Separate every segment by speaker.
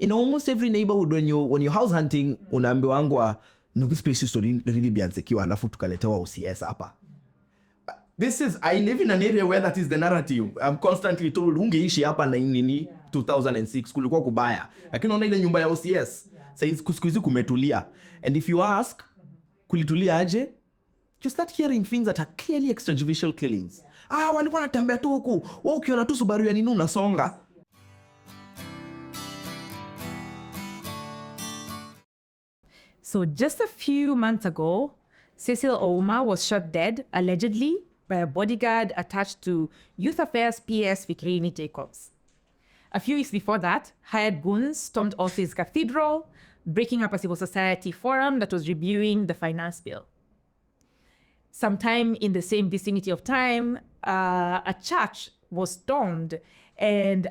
Speaker 1: in almost every neighborhood when you're house hunting, unaambiwangwa no, this place used to really be insecure, alafu tukaletewa OCS hapa. I live in an area where that is the narrative. I'm constantly told ungeishi hapa na nini 2006 kulikuwa kubaya. Lakini unaona ile nyumba ya OCS sasa siku hizi kumetulia. And if you ask kulitulia aje, you start hearing things that are clearly extrajudicial killings. Walikuwa wanatembea tu huku, wewe ukiona tu Subaru ya nini unasonga.
Speaker 2: So just a few months ago, Cecil Ouma was shot dead, allegedly, by a bodyguard attached to Youth Affairs PS Fikrini Jacobs. A few weeks before that, hired goons stormed Aussie's cathedral, breaking up a civil society forum that was reviewing the finance bill. Sometime in the same vicinity of time, a church was stormed, and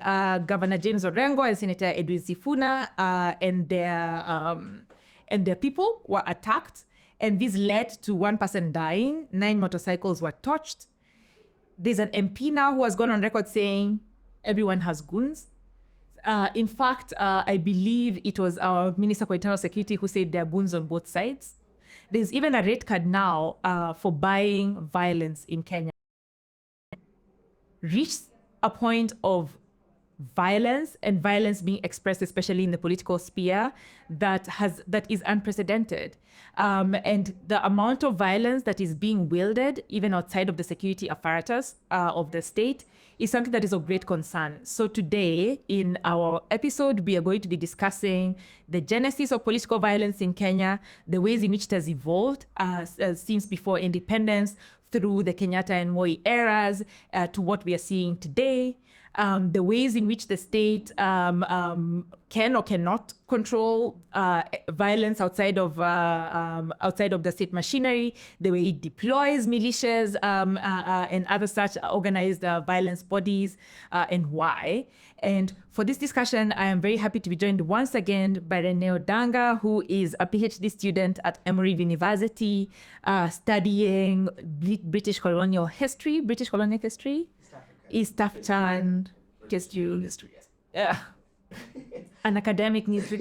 Speaker 2: Governor James Orengo and Senator Edwin Sifuna and their people were attacked, and this led to one person dying. 9 motorcycles were touched. There's an MP now who has gone on record saying everyone has goons. In fact, I believe it was our Minister for Internal Security who said there are goons on both sides. There's even a red card now for buying violence in Kenya. Reached a point of violence, and violence being expressed, especially in the political sphere, that is unprecedented. And the amount of violence that is being wielded, even outside of the security apparatus of the state, is something that is of great concern. So today, in our episode, we are going to be discussing the genesis of political violence in Kenya, the ways in which it has evolved since before independence, through the Kenyatta and Moi eras, to what we are seeing today, the ways in which the state can or cannot control violence outside of the state machinery, the way it deploys militias and other such organized violence bodies, and why. And for this discussion, I am very happy to be joined once again by Rene Odanga, who is a PhD student at Emory University, studying British colonial history, East African history. Yeah. An academic needs to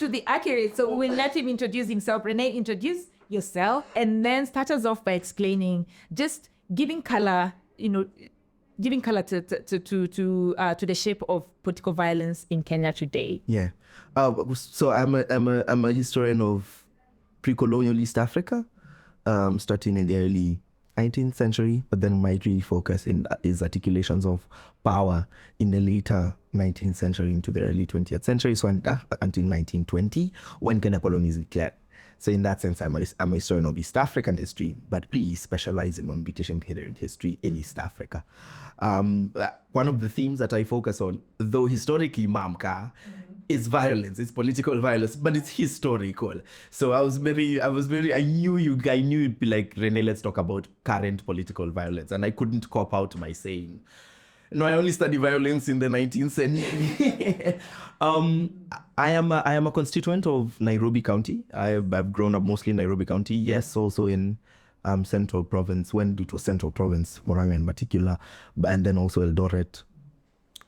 Speaker 2: be accurate. So we'll let him introduce himself. Rene, introduce yourself, and then start us off by explaining, just giving color to the shape of political violence in Kenya today.
Speaker 1: Yeah. So I'm a historian of pre-colonial East Africa, starting in the early 19th century, but then my really focus is articulations of power in the later 19th century into the early 20th century, so until 1920, when Kenya colony is declared. So in that sense, I'm a historian of East African history, but really specializing on British period history in East Africa. One of the themes that I focus on, though historically Mamka, is violence. It's political violence, but it's historical. So I knew you'd be like, Rene, let's talk about current political violence. And I couldn't cop out by saying, no, I only study violence in the 19th century. I am a constituent of Nairobi County. I've grown up mostly in Nairobi County. Yes, also in Central Province, when it was Central Province, Murang'a in particular, and then also Eldoret.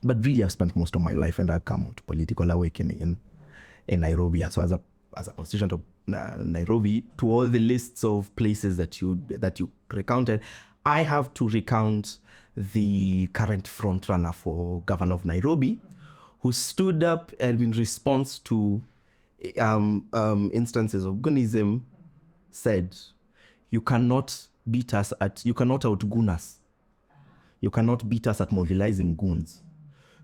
Speaker 1: But really, I've spent most of my life, and I've come to political awakening in Nairobi. So as a constituent of Nairobi, to all the lists of places that you recounted, I have to recount the current frontrunner for governor of Nairobi, who stood up and in response to instances of GOONISM said, you cannot outgoon us. You cannot beat us at mobilizing goons.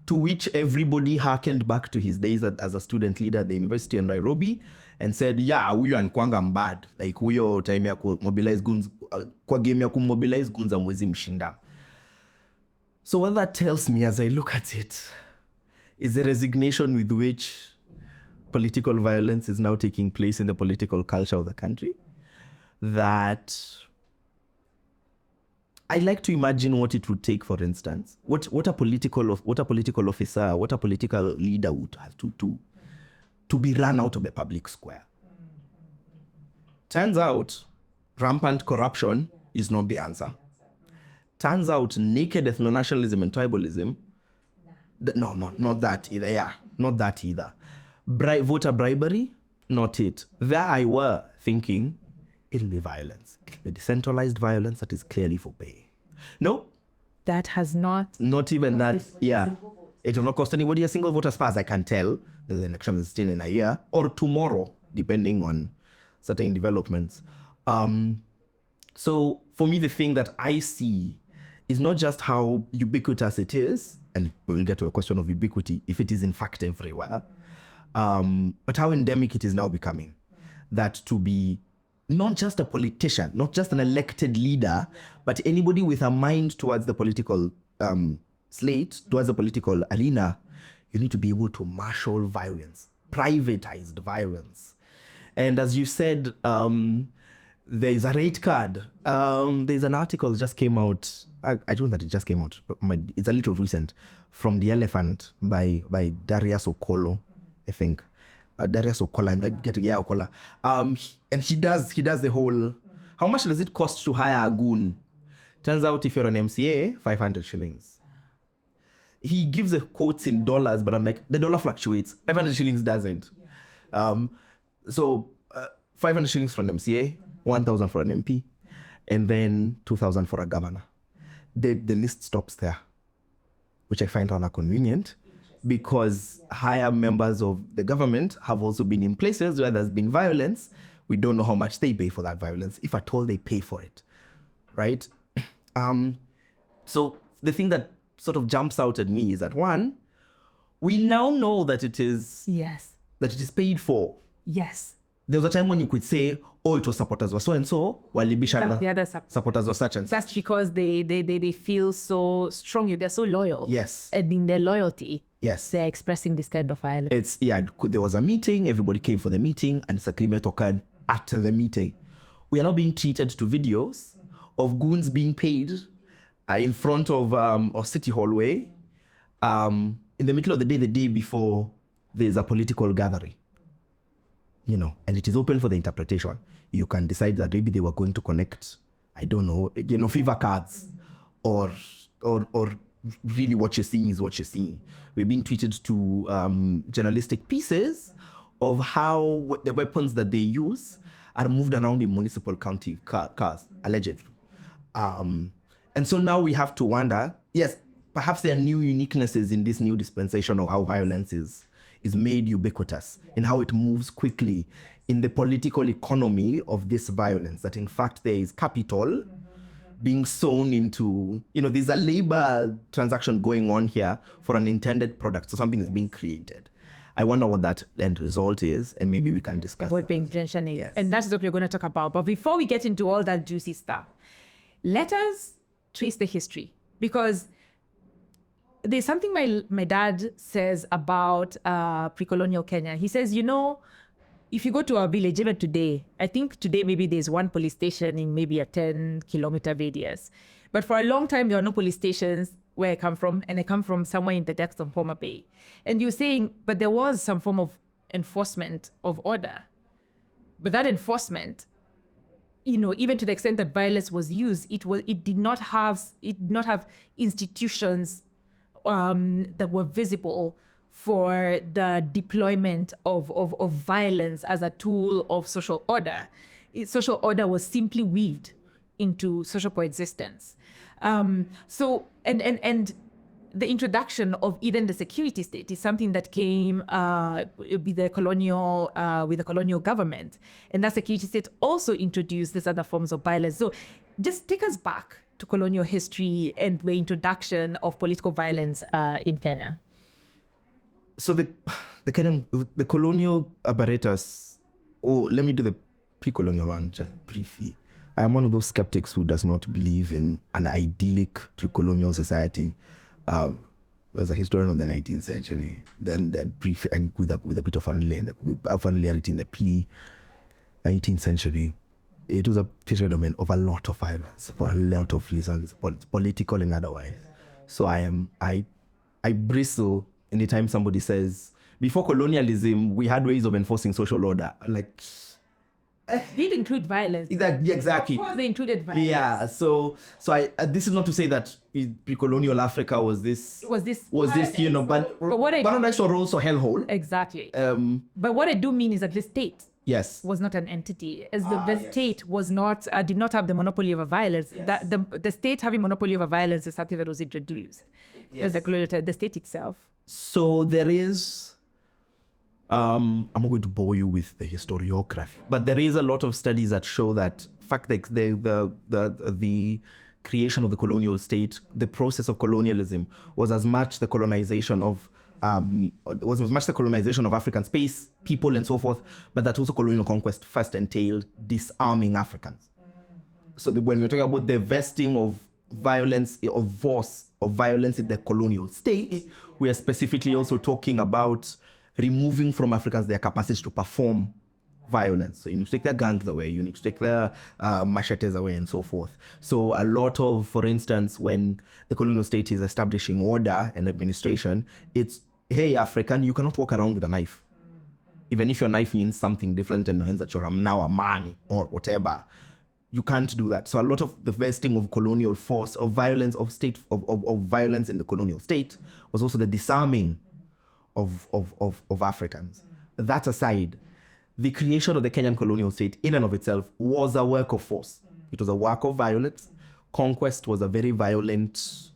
Speaker 1: To which everybody harkened back to his days as a student leader at the University of Nairobi and said, yeah, huyo anakuanga mbad. Like huyo time ya mobilize goons, kwa game ya mobilize goons amwezi mshinda. So what that tells me as I look at it is the resignation with which political violence is now taking place in the political culture of the country. That I like to imagine what it would take, for instance, what a political officer, what a political leader would have to be run out of the public square. Turns out, rampant corruption is not the answer. Turns out, naked ethno-nationalism and tribalism, no, not that either, yeah. not that either. Voter bribery, not it. There I were thinking, it'll be violence. The decentralized violence that is clearly for pay. No,
Speaker 2: That has not.
Speaker 1: not even that. Yeah. It will not cost anybody a single vote as far as I can tell. The election is still in a year or tomorrow, depending on certain developments. So for me, the thing that I see is not just how ubiquitous it is, and we'll get to a question of ubiquity, if it is in fact everywhere, but how endemic it is now becoming. That to be not just a politician, not just an elected leader, but anybody with a mind towards the political slate, towards the political arena, you need to be able to marshal violence, privatized violence. And as you said, there's a rate card. There's an article that just came out. I don't know that it just came out, but it's a little recent, from The Elephant by Darius Okolo, I think. Darius Okola, Okola. And he does the whole, how much does it cost to hire a goon? Turns out if you're an MCA, 500 shillings. He gives the quotes in dollars, but I'm like, the dollar fluctuates. 500 shillings doesn't. So 500 shillings for an MCA, 1,000 for an MP, and then 2,000 for a governor. The list stops there, which I find inconvenient, because higher members of the government have also been in places where there's been violence. We don't know how much they pay for that violence, if at all they pay for it, right? So the thing that sort of jumps out at me is that, one, we now know that it is paid for.
Speaker 2: Yes.
Speaker 1: There was a time when you could say, oh, it was supporters were so and so, while the
Speaker 2: other
Speaker 1: supporters were such and such.
Speaker 2: That's because they feel so strong. They're so loyal.
Speaker 1: Yes.
Speaker 2: And in their loyalty,
Speaker 1: yes,
Speaker 2: they're expressing this kind of violence.
Speaker 1: There was a meeting, everybody came for the meeting, and disagreement occurred at the meeting. We are now being treated to videos of goons being paid in front of a city hallway in the middle of the day before there's a political gathering. You know, and it is open for the interpretation. You can decide that maybe they were going to connect, I don't know, fever cards, or really what you're seeing is what you're seeing. We're being treated to journalistic pieces of how the weapons that they use are moved around in municipal county cars, allegedly. And so now we have to wonder, yes, perhaps there are new uniquenesses in this new dispensation of how violence is made ubiquitous, and how it moves quickly in the political economy of this violence, that in fact there is capital being sown into, there's a labor transaction going on here for an intended product. So something is being created. I wonder what that end result is, and maybe we can discuss
Speaker 2: what being intention is. Yes. And that's what we're going to talk about. But before we get into all that juicy stuff, let us trace the history, because there's something my dad says about pre-colonial Kenya. He says, if you go to our village, even today, I think today maybe there's one police station in maybe a 10-kilometer radius. But for a long time, there are no police stations where I come from, and I come from somewhere in the depths of Homa Bay. And you're saying, but there was some form of enforcement of order. But that enforcement, even to the extent that violence was used, it did not have institutions that were visible for the deployment of violence as a tool of social order. Social order was simply weaved into social coexistence. So the introduction of even the security state is something that came with the colonial government, and that security state also introduced these other forms of violence. So just take us back to colonial history and the introduction of political violence in Kenya.
Speaker 1: So the colonial apparatus, let me do the pre-colonial one just briefly. I am one of those skeptics who does not believe in an idyllic pre-colonial society. As a historian of the 19th century, then brief and with a bit of familiarity in the pre-19th century, it was a period of a lot of violence for a lot of reasons, political and otherwise. So I bristle anytime somebody says, before colonialism, we had ways of enforcing social order. Like,
Speaker 2: Did include violence.
Speaker 1: Exactly.
Speaker 2: Of course, they included violence.
Speaker 1: Yeah. So this is not to say that pre-colonial Africa was this, but
Speaker 2: what
Speaker 1: paradise or also hellhole.
Speaker 2: Exactly.
Speaker 1: But
Speaker 2: what I do mean is that the state
Speaker 1: yes
Speaker 2: was not an entity, as the state was not did not have the monopoly over violence. That the state having monopoly over violence is something that was introduced. As the state itself.
Speaker 1: So there is. I'm not going to bore you with the historiography, but there is a lot of studies that show that fact that the creation of the colonial state, the process of colonialism, was as much the colonization of African space, people, and so forth, but that also colonial conquest first entailed disarming Africans. So when we're talking about the vesting of violence, of force, of violence in the colonial state, we are specifically also talking about removing from Africans their capacity to perform violence. So you need to take their guns away, you need to take their machetes away, and so forth. So a lot of, for instance, when the colonial state is establishing order and administration, it's, hey, African, you cannot walk around with a knife. Even if your knife means something different and means that you're now a man or whatever, you can't do that. So a lot of the vesting of colonial force, of violence, of violence in the colonial state was also the disarming of Africans. That aside, the creation of the Kenyan colonial state in and of itself was a work of force. It was a work of violence. Conquest was a very violent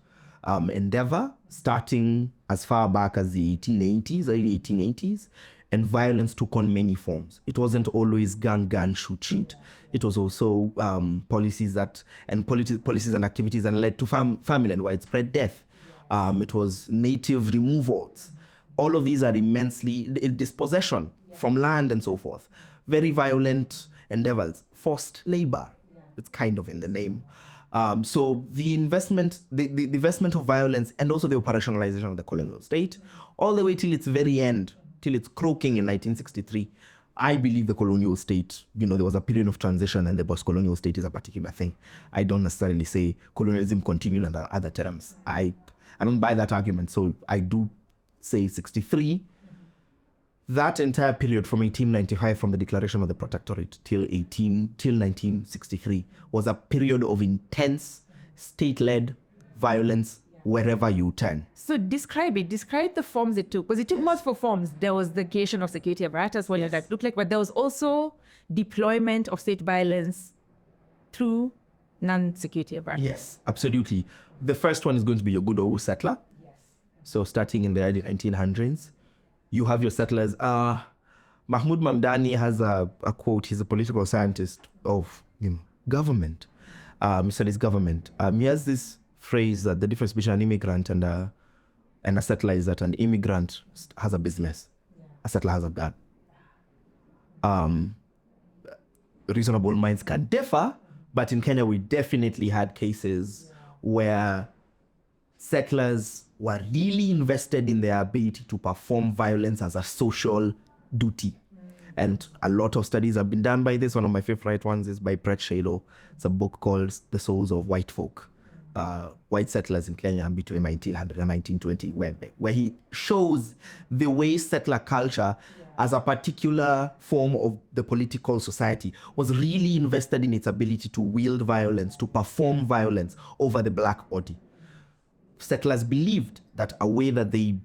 Speaker 1: endeavor, starting as far back as the 1880s, early 1880s, and violence took on many forms. It wasn't always gun, shoot. It was also policies and activities that led to famine and widespread death. It was native removals. All of these are immensely dispossession from land and so forth. Very violent endeavors. Forced labor. It's kind of in the name. So the investment of violence and also the operationalization of the colonial state, all the way till its very end, till its croaking in 1963, I believe the colonial state, there was a period of transition and the post-colonial state is a particular thing. I don't necessarily say colonialism continued under other terms. I don't buy that argument. So I do say 63, that entire period from 1895, from the declaration of the protectorate till 1963, was a period of intense state-led violence wherever you turn.
Speaker 2: So describe the forms it took, because it took multiple forms. There was the creation of security apparatus, what that looked like, but there was also deployment of state violence through non-security apparatus.
Speaker 1: Yes, absolutely. The first one is going to be your good old settler. So starting in the early 1900s, you have your settlers. Mahmoud Mamdani has a quote. He's a political scientist of government. He studies government. He has this phrase that the difference between an immigrant and a settler is that an immigrant has a business. A settler has a gun. Reasonable minds can differ, but in Kenya, we definitely had cases where settlers were really invested in their ability to perform violence as a social duty. And a lot of studies have been done by this. One of my favorite ones is by Brett Shalo. It's a book called The Souls of White Folk, White Settlers in Kenya between 1900 and 1920, where he shows the way settler culture as a particular form of the political society was really invested in its ability to wield violence, to perform violence over the black body. Settlers believed that a way that they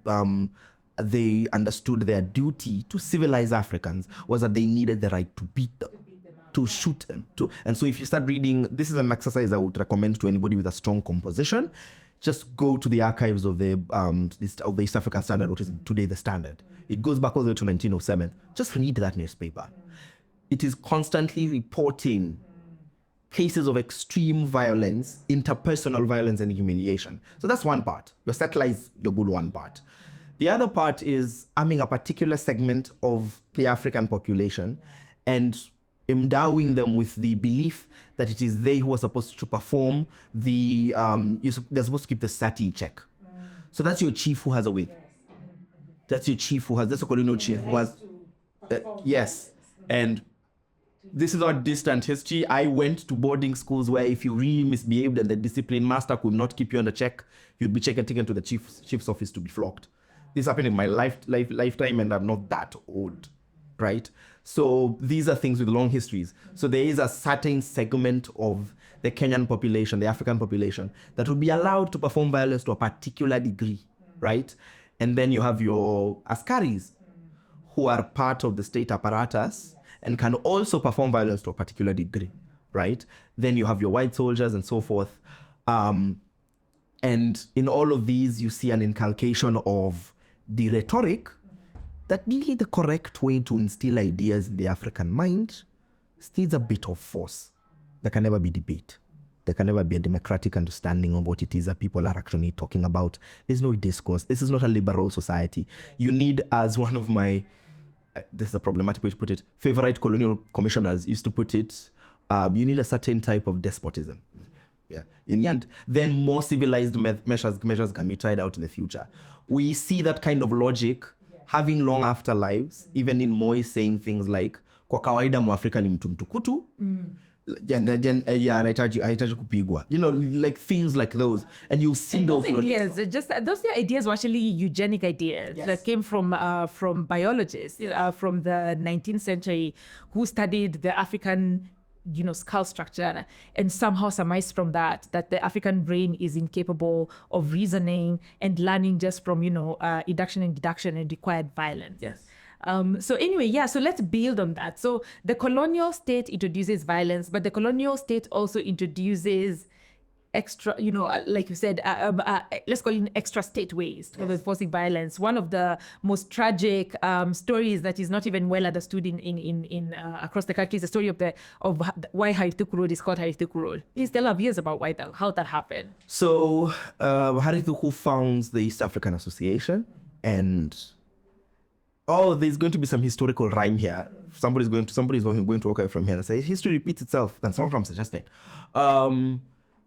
Speaker 1: understood their duty to civilize Africans was that they needed the right to beat them, to shoot them. And so if you start reading, this is an exercise I would recommend to anybody with a strong composition. Just go to the archives of the East African Standard, which is today the Standard. It goes back all the way to 1907. Just read that newspaper. It is constantly reporting cases of extreme violence, interpersonal violence and humiliation. So that's one part. Your settler is the good one part. The other part is arming a particular segment of the African population and endowing them with the belief that it is they who are supposed to perform they're supposed to keep the sati in check. So that's your chief who has a wig. That's a colonial chief who has, yes. And this is our distant history. I went to boarding schools where if you really misbehaved and the discipline master could not keep you under check, you'd be taken to the chief's office to be flogged. This happened in my lifetime and I'm not that old. right? So these are things with long histories. So there is a certain segment of the Kenyan population, the African population, that would be allowed to perform violence to a particular degree, right? And then you have your askaris, who are part of the state apparatus and can also perform violence to a particular degree, right? Then you have your white soldiers and so forth. And in all of these, you see an inculcation of the rhetoric that really the correct way to instill ideas in the African mind still a bit of force. There can never be debate. There can never be a democratic understanding of what it is that people are actually talking about. There's no discourse. This is not a liberal society. You need, as one of my, this is a problematic way to put it, favorite colonial commissioners used to put it, you need a certain type of despotism. Yeah. In the end, then more civilized measures can be tried out in the future. We see that kind of logic having long afterlives, even in Moi saying things like, kwa kawaida Mwafrika ni mtu mtukutu, anahitaji kupigwa. You know, like things like those. And you see those
Speaker 2: ideas. Those ideas were actually eugenic ideas that came from biologists from the 19th century who studied the African skull structure and somehow surmised from that the African brain is incapable of reasoning and learning just from induction and deduction and required violence.
Speaker 1: Yes.
Speaker 2: So anyway, so let's build on that. So the colonial state introduces violence, but the colonial state also introduces extra, like you said, let's call it extra state ways of enforcing violence. One of the most tragic stories that is not even well understood in across the country is the story of why Harituku Road is called Harituku Road. Please tell our viewers about how that happened.
Speaker 1: So Harituku founds the East African Association, and there's going to be some historical rhyme here. Somebody's going to walk out from here and say history repeats itself. That's not what I'm suggesting.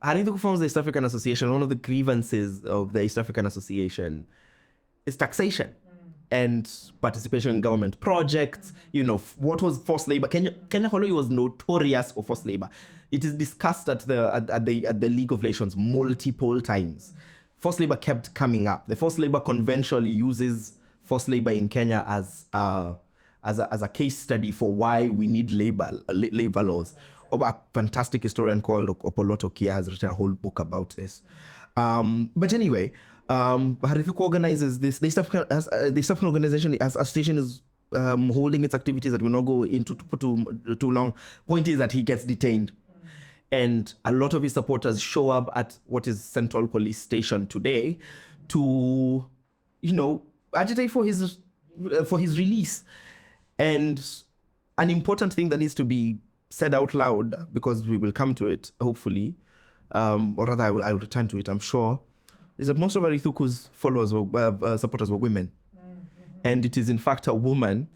Speaker 1: Harituku founds the East African Association. One of the grievances of the East African Association is taxation and participation in government projects. What was forced labor? Kenya Koloni was notorious for forced labor. It is discussed at the League of Nations multiple times. Forced labor kept coming up. The forced labor convention uses forced labor in Kenya as a case study for why we need labor laws. A fantastic historian called Opoloto Kia has written a whole book about this. But anyway, Harituku organizes this. The East African organization, as association, is holding its activities that will not go into too long. Point is that he gets detained, and a lot of his supporters show up at what is Central Police Station today to, agitate for his release. And an important thing that needs to be said out loud, because we will come to it hopefully, or rather I will return to it, I'm sure, is that most of Harituku's followers supporters were women. And it is in fact a woman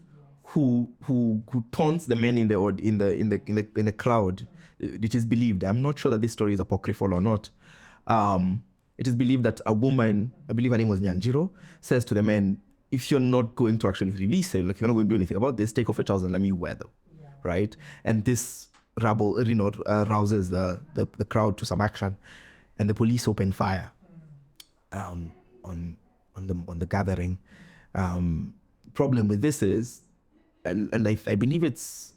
Speaker 1: who taunts the men in the crowd. It is believed, I'm not sure that this story is apocryphal or not, it is believed that a woman, I believe her name was Nyanjiro, says to the men, if you're not going to actually release it, like you're not going to do anything about this, take off your trousers and let me wear them, right? And this rabble, rouses the crowd to some action, and the police open fire on the gathering. Problem with this is, and I believe it's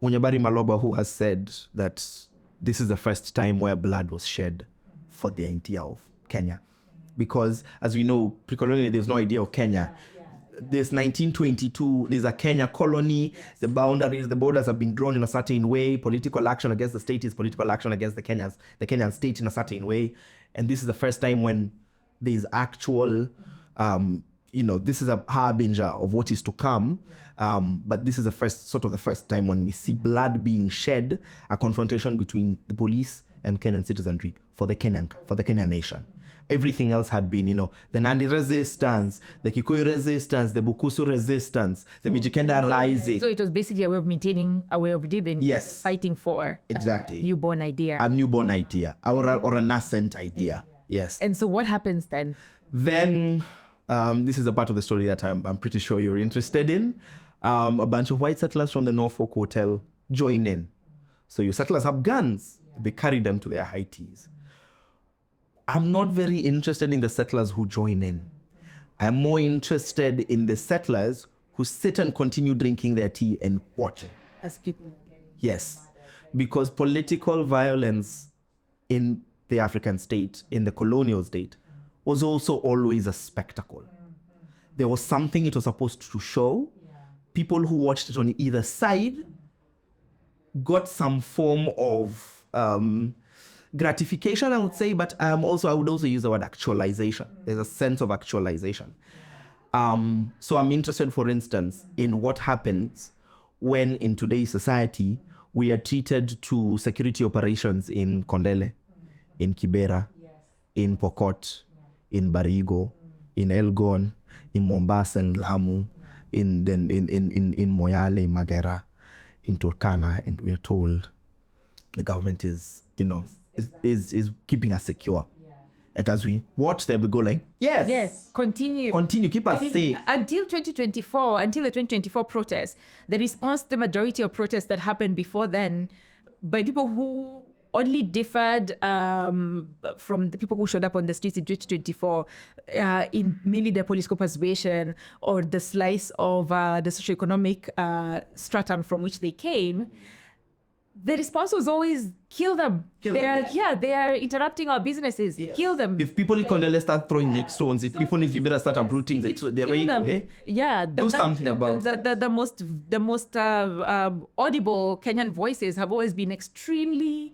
Speaker 1: Munyabari Maloba who has said that this is the first time where blood was shed for the idea of Kenya. Because as we know, pre-colonially, there's no idea of Kenya. There's 1922, there's a Kenya colony, the borders have been drawn in a certain way. Political action against the state is political action against the Kenyan state in a certain way. And this is the first time when there's actual, this is a harbinger of what is to come. But this is the first time when we see blood being shed, a confrontation between the police and Kenyan citizenry for the Kenyan nation. Everything else had been, the Nandi resistance, the Kikuyu resistance, the Bukusu resistance, the Mijikenda rising.
Speaker 2: So it was basically a way of maintaining a way of living,
Speaker 1: yes,
Speaker 2: fighting for
Speaker 1: exactly
Speaker 2: a newborn idea,
Speaker 1: or a nascent idea. Yes.
Speaker 2: And so what happens then?
Speaker 1: Then this is a part of the story that I'm pretty sure you're interested in. A bunch of white settlers from the Norfolk Hotel join in. So your settlers have guns. They carry them to their high teas. I'm not very interested in the settlers who join in. I'm more interested in the settlers who sit and continue drinking their tea and watching.
Speaker 2: As people.
Speaker 1: Yes, because political violence in the African state, in the colonial state, was also always a spectacle. There was something it was supposed to show. People who watched it on either side got some form of gratification, I would say, but I would also use the word actualization. There's a sense of actualization. So I'm interested, for instance, in what happens when in today's society we are treated to security operations in Kondele, in Kibera, in Pokot, in Barigo, in Elgon, in Mombasa and Lamu, in Moyale, Magera, in Turkana, and we're told the government is keeping us secure. And as we watch them, we go like, yes,
Speaker 2: continue,
Speaker 1: keep us safe.
Speaker 2: Until the 2024 protests, the response to the majority of protests that happened before then by people who only differed from the people who showed up on the streets in 2024 in mainly their political persuasion or the slice of the socioeconomic stratum from which they came. The response was always kill them. They are interrupting our businesses. Yes. Kill them.
Speaker 1: If people in Kondele start throwing neck stones, if people in Kibera start uprooting, they're ready.
Speaker 2: Do something about the most audible Kenyan voices have always been extremely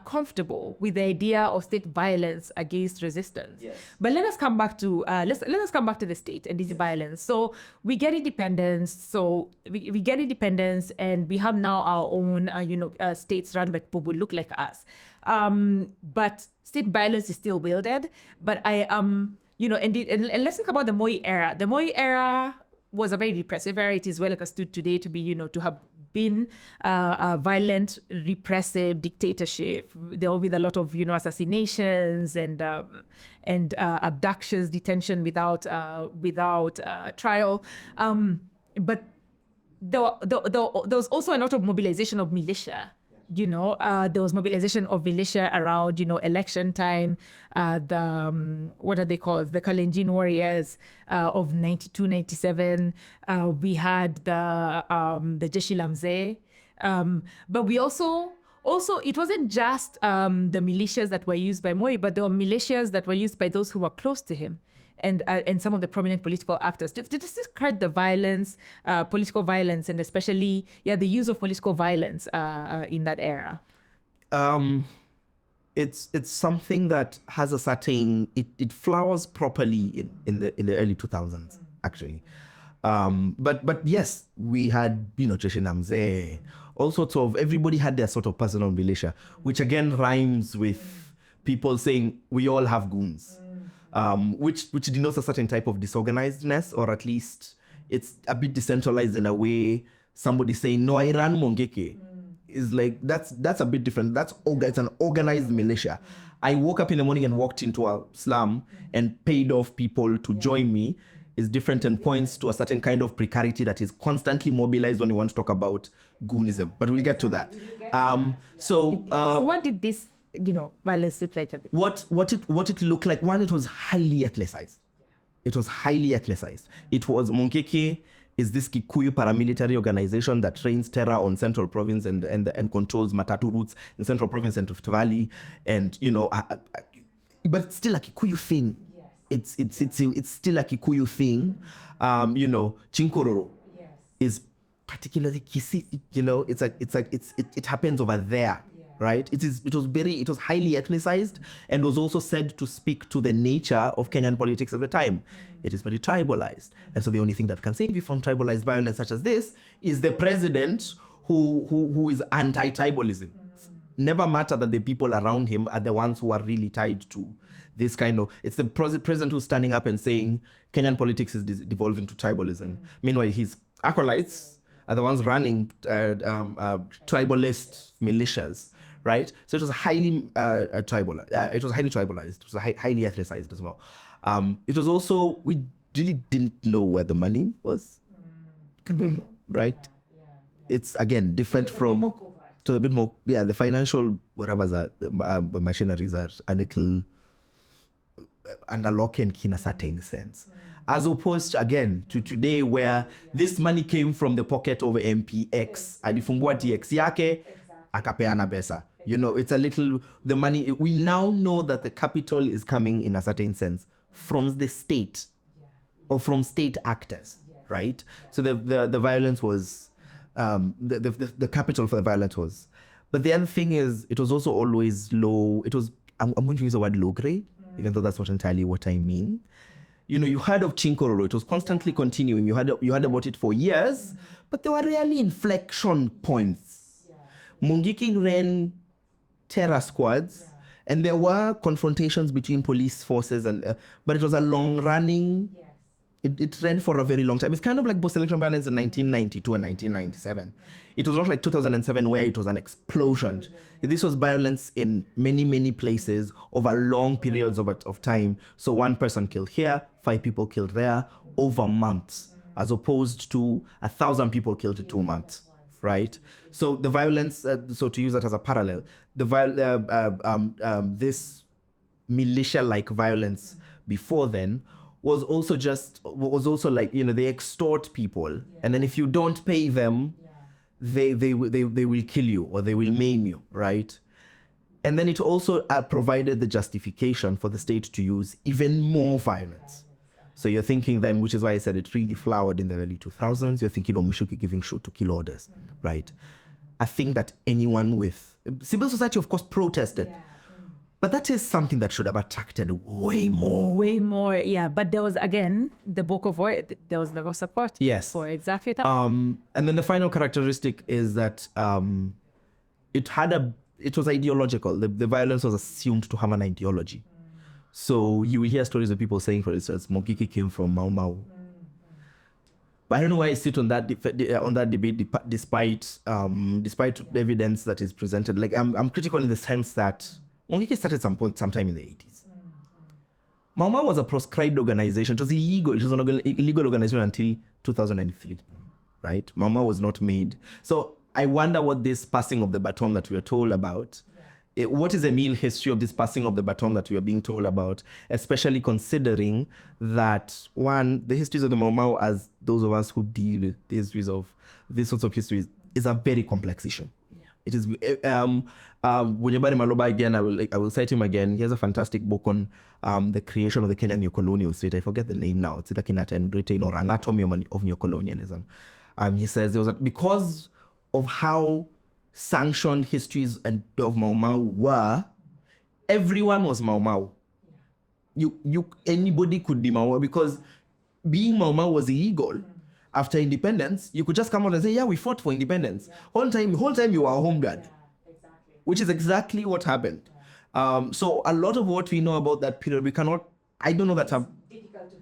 Speaker 2: comfortable with the idea of state violence against resistance. Yes. But let us come back to the state and this violence. So we get independence. And we have now our own states run by people who look like us. But state violence is still wielded. But and let's think about the Moi era. The Moi era was a very repressive era. It is well understood today to be, to have been a violent, repressive dictatorship. There will be a lot of, assassinations and abductions, detention without trial. But there was also a lot of mobilization of militia. There was mobilization of militia around, election time. What are they called? The Kalenjin warriors of 92, 97. We had the Jeshi la Mzee. But we also it wasn't just the militias that were used by Moi, but there were militias that were used by those who were close to him. And some of the prominent political actors. Did this describe the violence, political violence, and especially the use of political violence in that era?
Speaker 1: It's something that has a certain it flowers properly in the early 2000s actually. But yes, we had Jeshi la Mzee, all sorts of, everybody had their sort of personal militia, which again rhymes with people saying we all have goons. Which denotes a certain type of disorganizedness, or at least it's a bit decentralized in a way. Somebody saying, no, I ran Mongeke is like, that's a bit different. It's an organized militia. I woke up in the morning and walked into a slum and paid off people to join me is different and points to a certain kind of precarity that is constantly mobilized when you want to talk about GOONISM. But we'll get to that.
Speaker 2: So what did this violence look like?
Speaker 1: What it looked like, one, it was highly ethnicized. It was Mongeke is this Kikuyu paramilitary organization that trains terror on Central Province and controls Matatu routes in Central Province and Rift Valley, and but it's still a Kikuyu thing. It's still a Kikuyu thing. Chinkororo is particularly Kisi. It happens over there. Right? It was highly ethnicized and was also said to speak to the nature of Kenyan politics at the time. It is very tribalized. And so the only thing that can save you from tribalized violence such as this is the president who is anti-tribalism. Never matter that the people around him are the ones who are really tied to this kind of, it's the president who's standing up and saying Kenyan politics is devolving to tribalism. Meanwhile, his acolytes are the ones running tribalist militias. Right, so it was highly tribal. It was highly tribalized. It was highly ethnicized as well. It was also, we really didn't know where the money was. Right, it's again different from to a bit more. Yeah, the financial whatever machineries are a little underlocked in a certain sense. as opposed to, again, to today where this money came from the pocket of MPX. Alifungua TX yake, akapeana pesa. You know, it's a little, the money, we now know that the capital is coming in a certain sense from the state or from state actors, right? So the violence was, the capital for the violence was. But the other thing is, it was also always low. It was, I'm going to use the word low grade, even though that's not entirely what I mean. You know, you heard of Chinkororo. It was constantly continuing. You heard about it for years, but there were rarely inflection points. Mungiki ran terror squads, and there were confrontations between police forces, but it was a long-running. It ran for a very long time. It's kind of like post-election violence in 1992 and 1997. It was not like 2007 where it was an explosion. This was violence in many, many places over long periods of time. So one person killed here, 5 people killed there, over months, as opposed to 1,000 people killed in 2 months, right? So the violence, so to use that as a parallel, this militia-like violence before then was also like, you know, they extort people, and then if you don't pay them, they will kill you or they will maim you, right? And then it also provided the justification for the state to use even more violence. So you're thinking then, which is why I said it really flowered in the early 2000s, you're thinking, oh, Mushuki giving shoot to kill orders, right? I think that anyone with civil society, of course, protested. But that is something that should have attracted way more.
Speaker 2: Way more, yeah. But there was, again, the book of war, there was never support for exactly that.
Speaker 1: And then the final characteristic is that it was ideological. The violence was assumed to have an ideology. So you will hear stories of people saying, for instance, Mokiki came from Mau Mau. But I don't know why I sit on that debate despite evidence that is presented. Like I'm critical in the sense that Mongiki started sometime in the 80s. Mau Mau was a proscribed organization. It was illegal. It was an illegal organization until 2003, right? Mau Mau was not made. So I wonder what this passing of the baton that we are told about, what is the meal history of this passing of the baton that we are being told about, especially considering that, one, the histories of the Mau Mau, as those of us who deal with the histories of these sorts of histories, is a very complex issue. It is, Bunyabari Maloba, again, I will cite him again. He has a fantastic book on the creation of the Kenyan neocolonial state. I forget the name now. It's either Kenyatta and Britain or Anatomy of Neocolonialism. He says there was because of how sanctioned histories of Mau Mau were, everyone was Mau Mau. Anybody could be Mau Mau because being Mau Mau was illegal. After independence, you could just come out and say, yeah, we fought for independence. Whole time you were a home guard, which is exactly what happened. So a lot of what we know about that period, I don't know that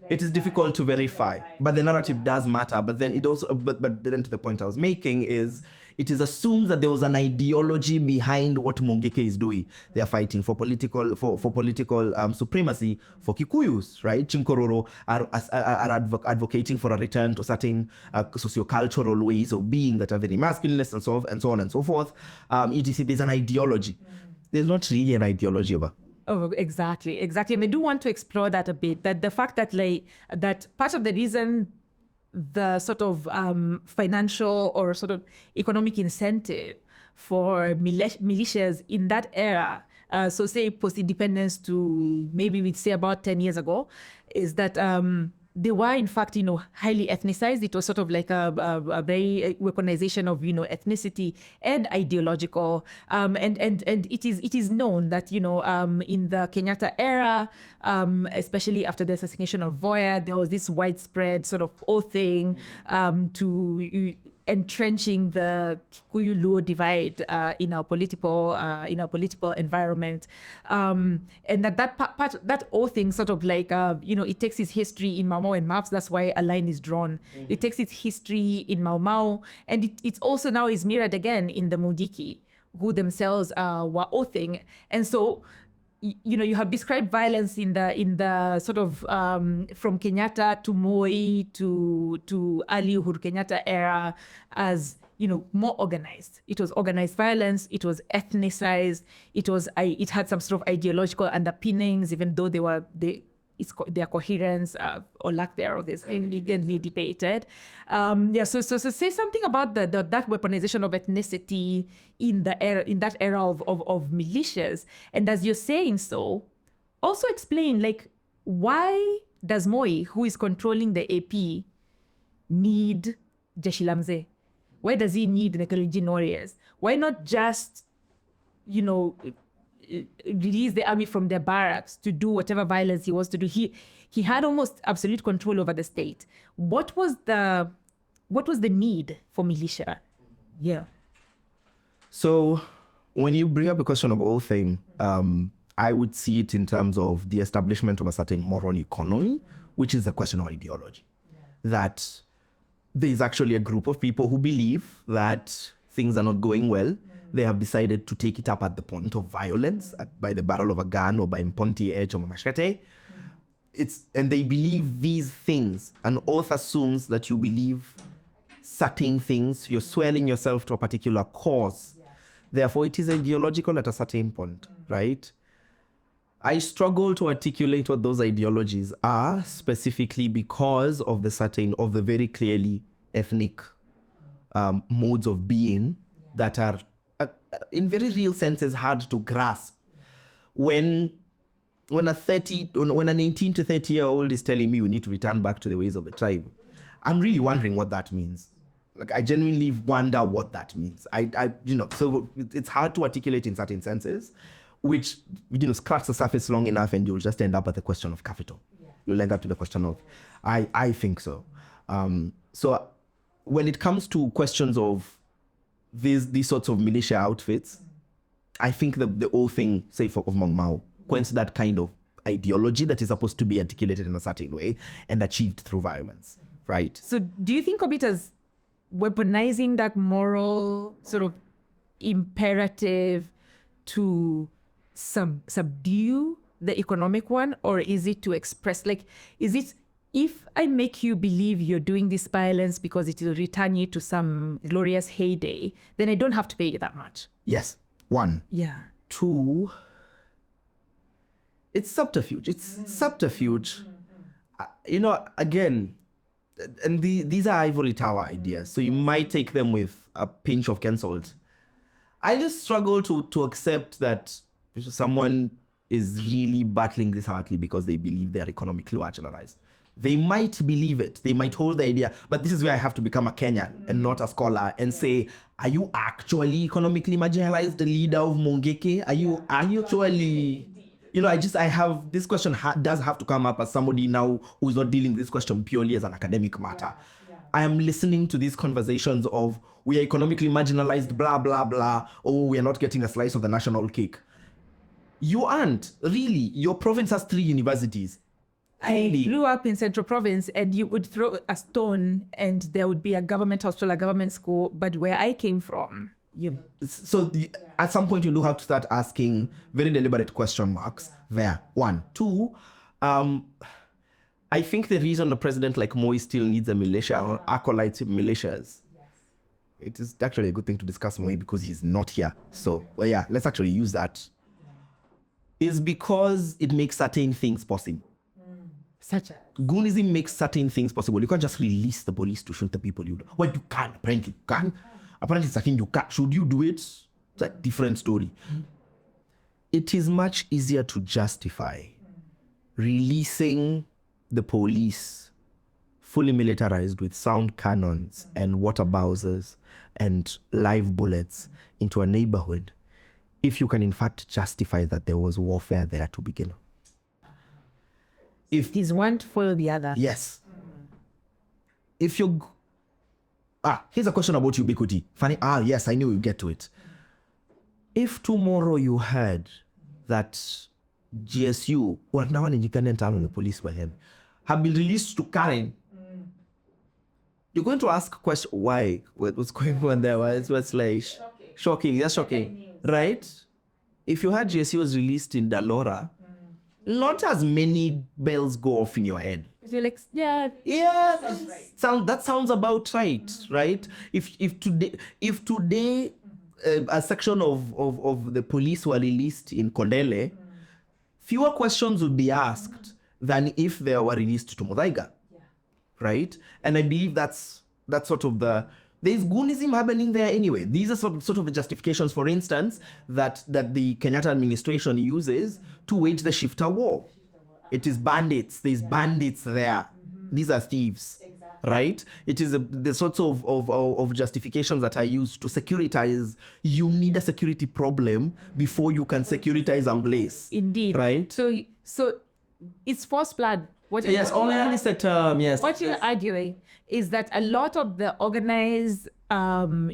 Speaker 1: it is difficult to verify, but the narrative does matter. But then it also, but then to the point I was making is, it is assumed that there was an ideology behind what Mongeke is doing. They are fighting for political supremacy for Kikuyus, right? Chinkororo are advocating for a return to certain sociocultural ways of being that are very masculinist and so on and so forth. ETC, there's an ideology. There's not really an ideology about.
Speaker 2: Oh, exactly. And I do want to explore that a bit. That the fact that that part of the reason the sort of financial or sort of economic incentive for militias in that era, so say post-independence to maybe we'd say about 10 years ago, is that they were in fact, highly ethnicized. It was sort of like a very weaponization of, ethnicity and ideological. And it is known that, in the Kenyatta era, especially after the assassination of Voya, there was this widespread sort of oathing to entrenching the Kikuyu-Luo divide in our political environment, and that oathing sort of like it takes its history in Mau Mau and maps. That's why a line is drawn. It takes its history in Mau Mau, and it also now is mirrored again in the Mudiki, who themselves were oathing, and so. You have described violence in the sort of from Kenyatta to Moi to early Uhuru Kenyatta era as more organized. It was organized violence. It was ethnicized. It had some sort of ideological underpinnings, even though their coherence or lack thereof is elegantly debated. So say something about that weaponization of ethnicity in that era of militias. And as you're saying so, also explain, like, why does Moi, who is controlling the AP, need Jeshi la Mzee? Why does he need the Kalenjin warriors? Why not just, release the army from their barracks to do whatever violence he wants to do? He had almost absolute control over the state. What was the need for militia? Yeah.
Speaker 1: So when you bring up the question of oathing, I would see it in terms of the establishment of a certain moral economy, which is a question of ideology. That there is actually a group of people who believe that things are not going well. They have decided to take it up at the point of violence, by the barrel of a gun or by Mponti edge or machete. And they believe these things. An oath assumes that you believe certain things. You're swearing yourself to a particular cause. Therefore, it is ideological at a certain point, right? I struggle to articulate what those ideologies are, specifically because of the very clearly ethnic modes of being that are, in very real senses, hard to grasp. When an 18 to 30-year-old is telling me we need to return back to the ways of the tribe, I'm really wondering what that means. Like, I genuinely wonder what that means. So it's hard to articulate in certain senses, which, scratch the surface long enough and you'll just end up at the question of capital. Yeah. You'll end up to the question of, I think so. So when it comes to questions of these sorts of militia outfits, I think the whole thing, say, of Maung Mao, points to that kind of ideology that is supposed to be articulated in a certain way and achieved through violence, right?
Speaker 2: So do you think of it as weaponizing that moral sort of imperative to subdue the economic one, or is it to express, like, is it, if I make you believe you're doing this violence because it will return you to some glorious heyday, then I don't have to pay you that much?
Speaker 1: Yes. One.
Speaker 2: Yeah.
Speaker 1: Two, it's subterfuge. Again, and these are ivory tower ideas, so you might take them with a pinch of salt. I just struggle to accept that someone is really battling this hardly because they believe they're economically marginalized. They might believe it. They might hold the idea. But this is where I have to become a Kenyan and not a scholar and say, are you actually economically marginalized, the leader of Mongeke? Are you actually... I have... This question does have to come up as somebody now who is not dealing with this question purely as an academic matter. Yeah. I am listening to these conversations of, we are economically marginalized, blah, blah, blah. Oh, we are not getting a slice of the national cake. You aren't, really. Your province has 3 universities.
Speaker 2: I grew up in Central Province, and you would throw a stone and there would be a government hospital, a government school. But where I came from,
Speaker 1: at some point you do have to start asking very deliberate question marks there. 1. 2, I think the reason the president like Moi still needs a militia or acolytes of militias, it is actually a good thing to discuss Moi because he's not here. So, let's actually use that. Is because it makes certain things possible. GOONISM makes certain things possible. You can't just release the police to shoot the people you do. Well, you can. Apparently you can. Apparently it's a thing you can't. Should you do it? It's a different story. It is much easier to justify releasing the police fully militarized with sound cannons and water bowsers and live bullets into a neighborhood if you can in fact justify that there was warfare there to begin with.
Speaker 2: If is one to follow the other.
Speaker 1: Yes. If you... here's a question about ubiquity. Funny. Yes, I knew we'd get to it. If tomorrow you heard that GSU, or now an independent arm of the police were him, have been released to Karen, you're going to ask a question, why? What's going on there? It was like shocking. That's shocking. Right? If you had GSU was released in Dalora, not as many bells go off in your head.
Speaker 2: You're like, yeah,
Speaker 1: that sounds about right? If today a section of the police were released in Kondele, fewer questions would be asked than if they were released to Muthaiga, right? And I believe that's sort of there's goonism happening there anyway. These are sort of the justifications, for instance, that the Kenyatta administration uses to wage the shifter war. It is bandits. There's bandits there. These are thieves, right? It is the sorts of justifications that are used to securitize. You need a security problem before you can securitize a place.
Speaker 2: Indeed.
Speaker 1: Right?
Speaker 2: So it's forced blood.
Speaker 1: Yes, only is a term, yes.
Speaker 2: What you're arguing is that a lot of the organized, sort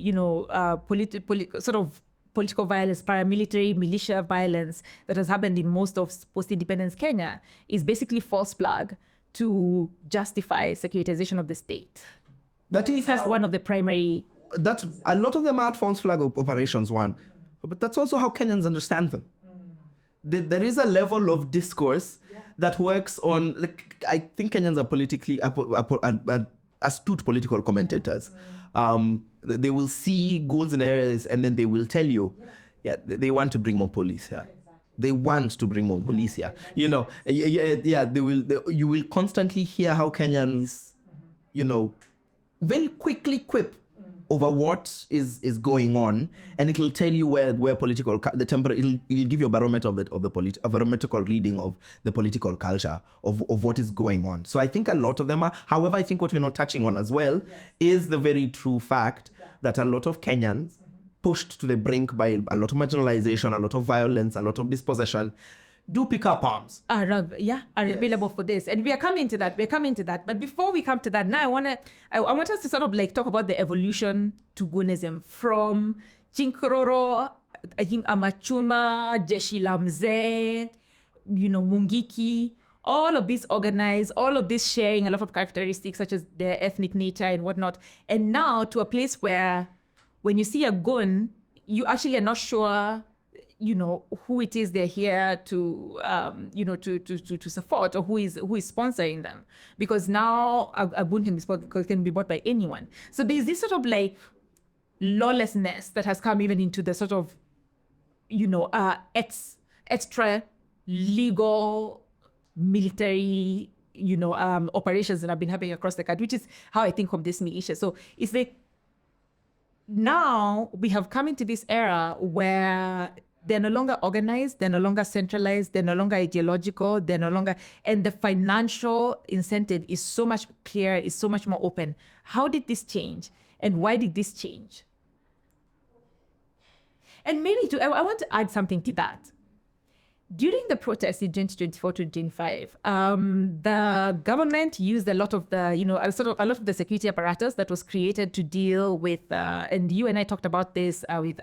Speaker 2: of political violence, paramilitary, militia violence that has happened in most of post-independence Kenya is basically false flag to justify securitization of the state.
Speaker 1: That is
Speaker 2: one of the primary...
Speaker 1: That a lot of them are false flag operations, one. But that's also how Kenyans understand them. There is a level of discourse that works on, like, I think Kenyans are politically astute political commentators. They will see goals and areas, and then they will tell you, they want to bring more police here. They want to bring more police here. You will constantly hear how Kenyans, very quickly quip over what is going on, and it'll tell you where political it'll give you a barometer of a barometrical reading of the political culture of what is going on. So I think a lot of them are. However, I think what we're not touching on as well is the very true fact that a lot of Kenyans, pushed to the brink by a lot of marginalization, a lot of violence, a lot of dispossession, do pick up arms.
Speaker 2: Are available for this. And we are coming to that. But before we come to that, now I want us to sort of like talk about the evolution to goonism from Chinkororo, I think Amachuma, Jeshi la Mzee, Mungiki, all of this organized, all of this sharing a lot of characteristics such as their ethnic nature and whatnot. And now to a place where when you see a goon, you actually are not sure who it is they're here to, to support, or who is sponsoring them, because now a goon can be bought by anyone. So there's this sort of like lawlessness that has come even into the sort of, extra legal military, operations that have been happening across the country, which is how I think of this militia. So it's like now we have come into this era where they're no longer organized, they're no longer centralized, they're no longer ideological, and the financial incentive is so much clearer, is so much more open. How did this change? And why did this change? And maybe I want to add something to that. During the protests in 2024 to 2025, the government used a lot of the, a lot of the security apparatus that was created to deal with, and you and I talked about this with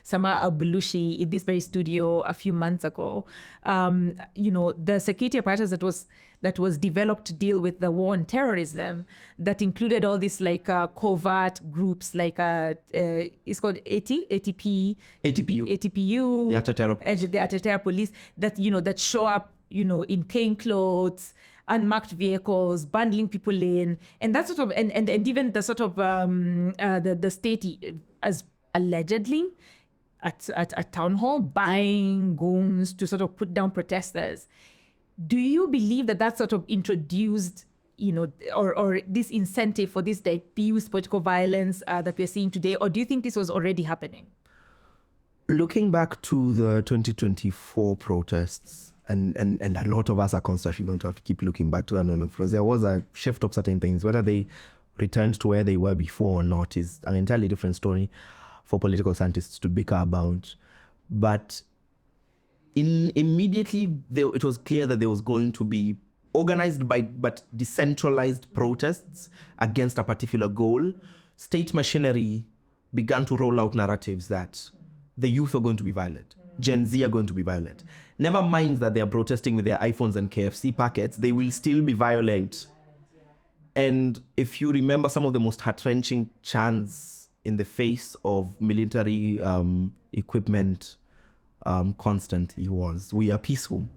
Speaker 2: Sama Abulushi in this very studio a few months ago. The security apparatus that was developed to deal with the war on terrorism, that included all these like covert groups like it's called ATPU,
Speaker 1: the
Speaker 2: Anti-Terror Police, that that show up in plain clothes, unmarked vehicles, bundling people in, and that sort of and even the sort of the state as allegedly at a town hall buying goons to sort of put down protesters. Do you believe that sort of introduced, or this incentive for this diffuse political violence that we're seeing today, or do you think this was already happening?
Speaker 1: Looking back to the 2024 protests, and a lot of us are constantly going to have to keep looking back to them, because there was a shift of certain things. Whether they returned to where they were before or not is an entirely different story for political scientists to bicker about. But immediately it was clear that there was going to be organized but decentralized protests against a particular goal. State machinery began to roll out narratives that the youth are going to be violent, Gen Z are going to be violent. Never mind that they are protesting with their iPhones and KFC packets, they will still be violent. And if you remember some of the most heart-wrenching chants in the face of military equipment, constantly was, we are peaceful.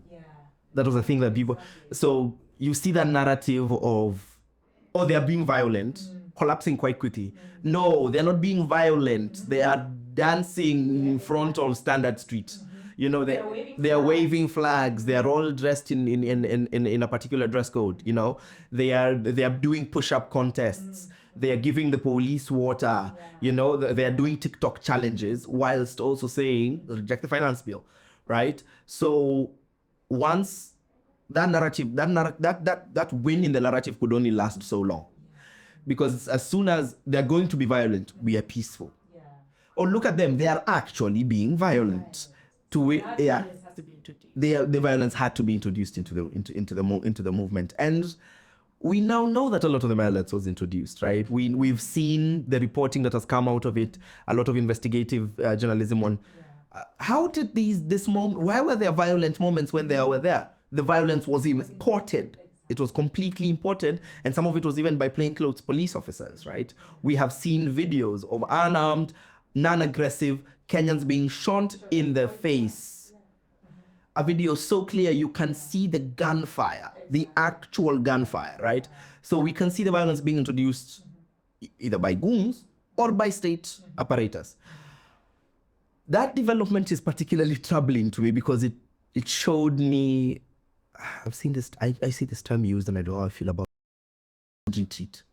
Speaker 1: That was a thing that people, so you see that narrative of, oh, they are being violent, collapsing quite quickly. No, they're not being violent. They are dancing in front of Standard Street. You know, they are waving flags. They are all dressed in a particular dress code. You know, they are doing push-up contests. They are giving the police water. You know, they are doing TikTok challenges whilst also saying reject the finance bill, right? So once that narrative, that win in the narrative could only last so long, because as soon as they're going to be violent, we are peaceful. Or look at them, they are actually being violent. The violence had to be introduced into the movement, and we now know that a lot of the violence was introduced, right? We've seen the reporting that has come out of it, a lot of investigative journalism on how did why were there violent moments when they were there? The violence was imported. It was completely imported, and some of it was even by plainclothes police officers, right? We have seen videos of unarmed, non-aggressive Kenyans being shot in the face. A video so clear you can see the gunfire, the actual gunfire, right? So we can see the violence being introduced either by goons or by state apparatus. That development is particularly troubling to me because it showed me, I've seen this, I see this term used and I don't know how I feel about it.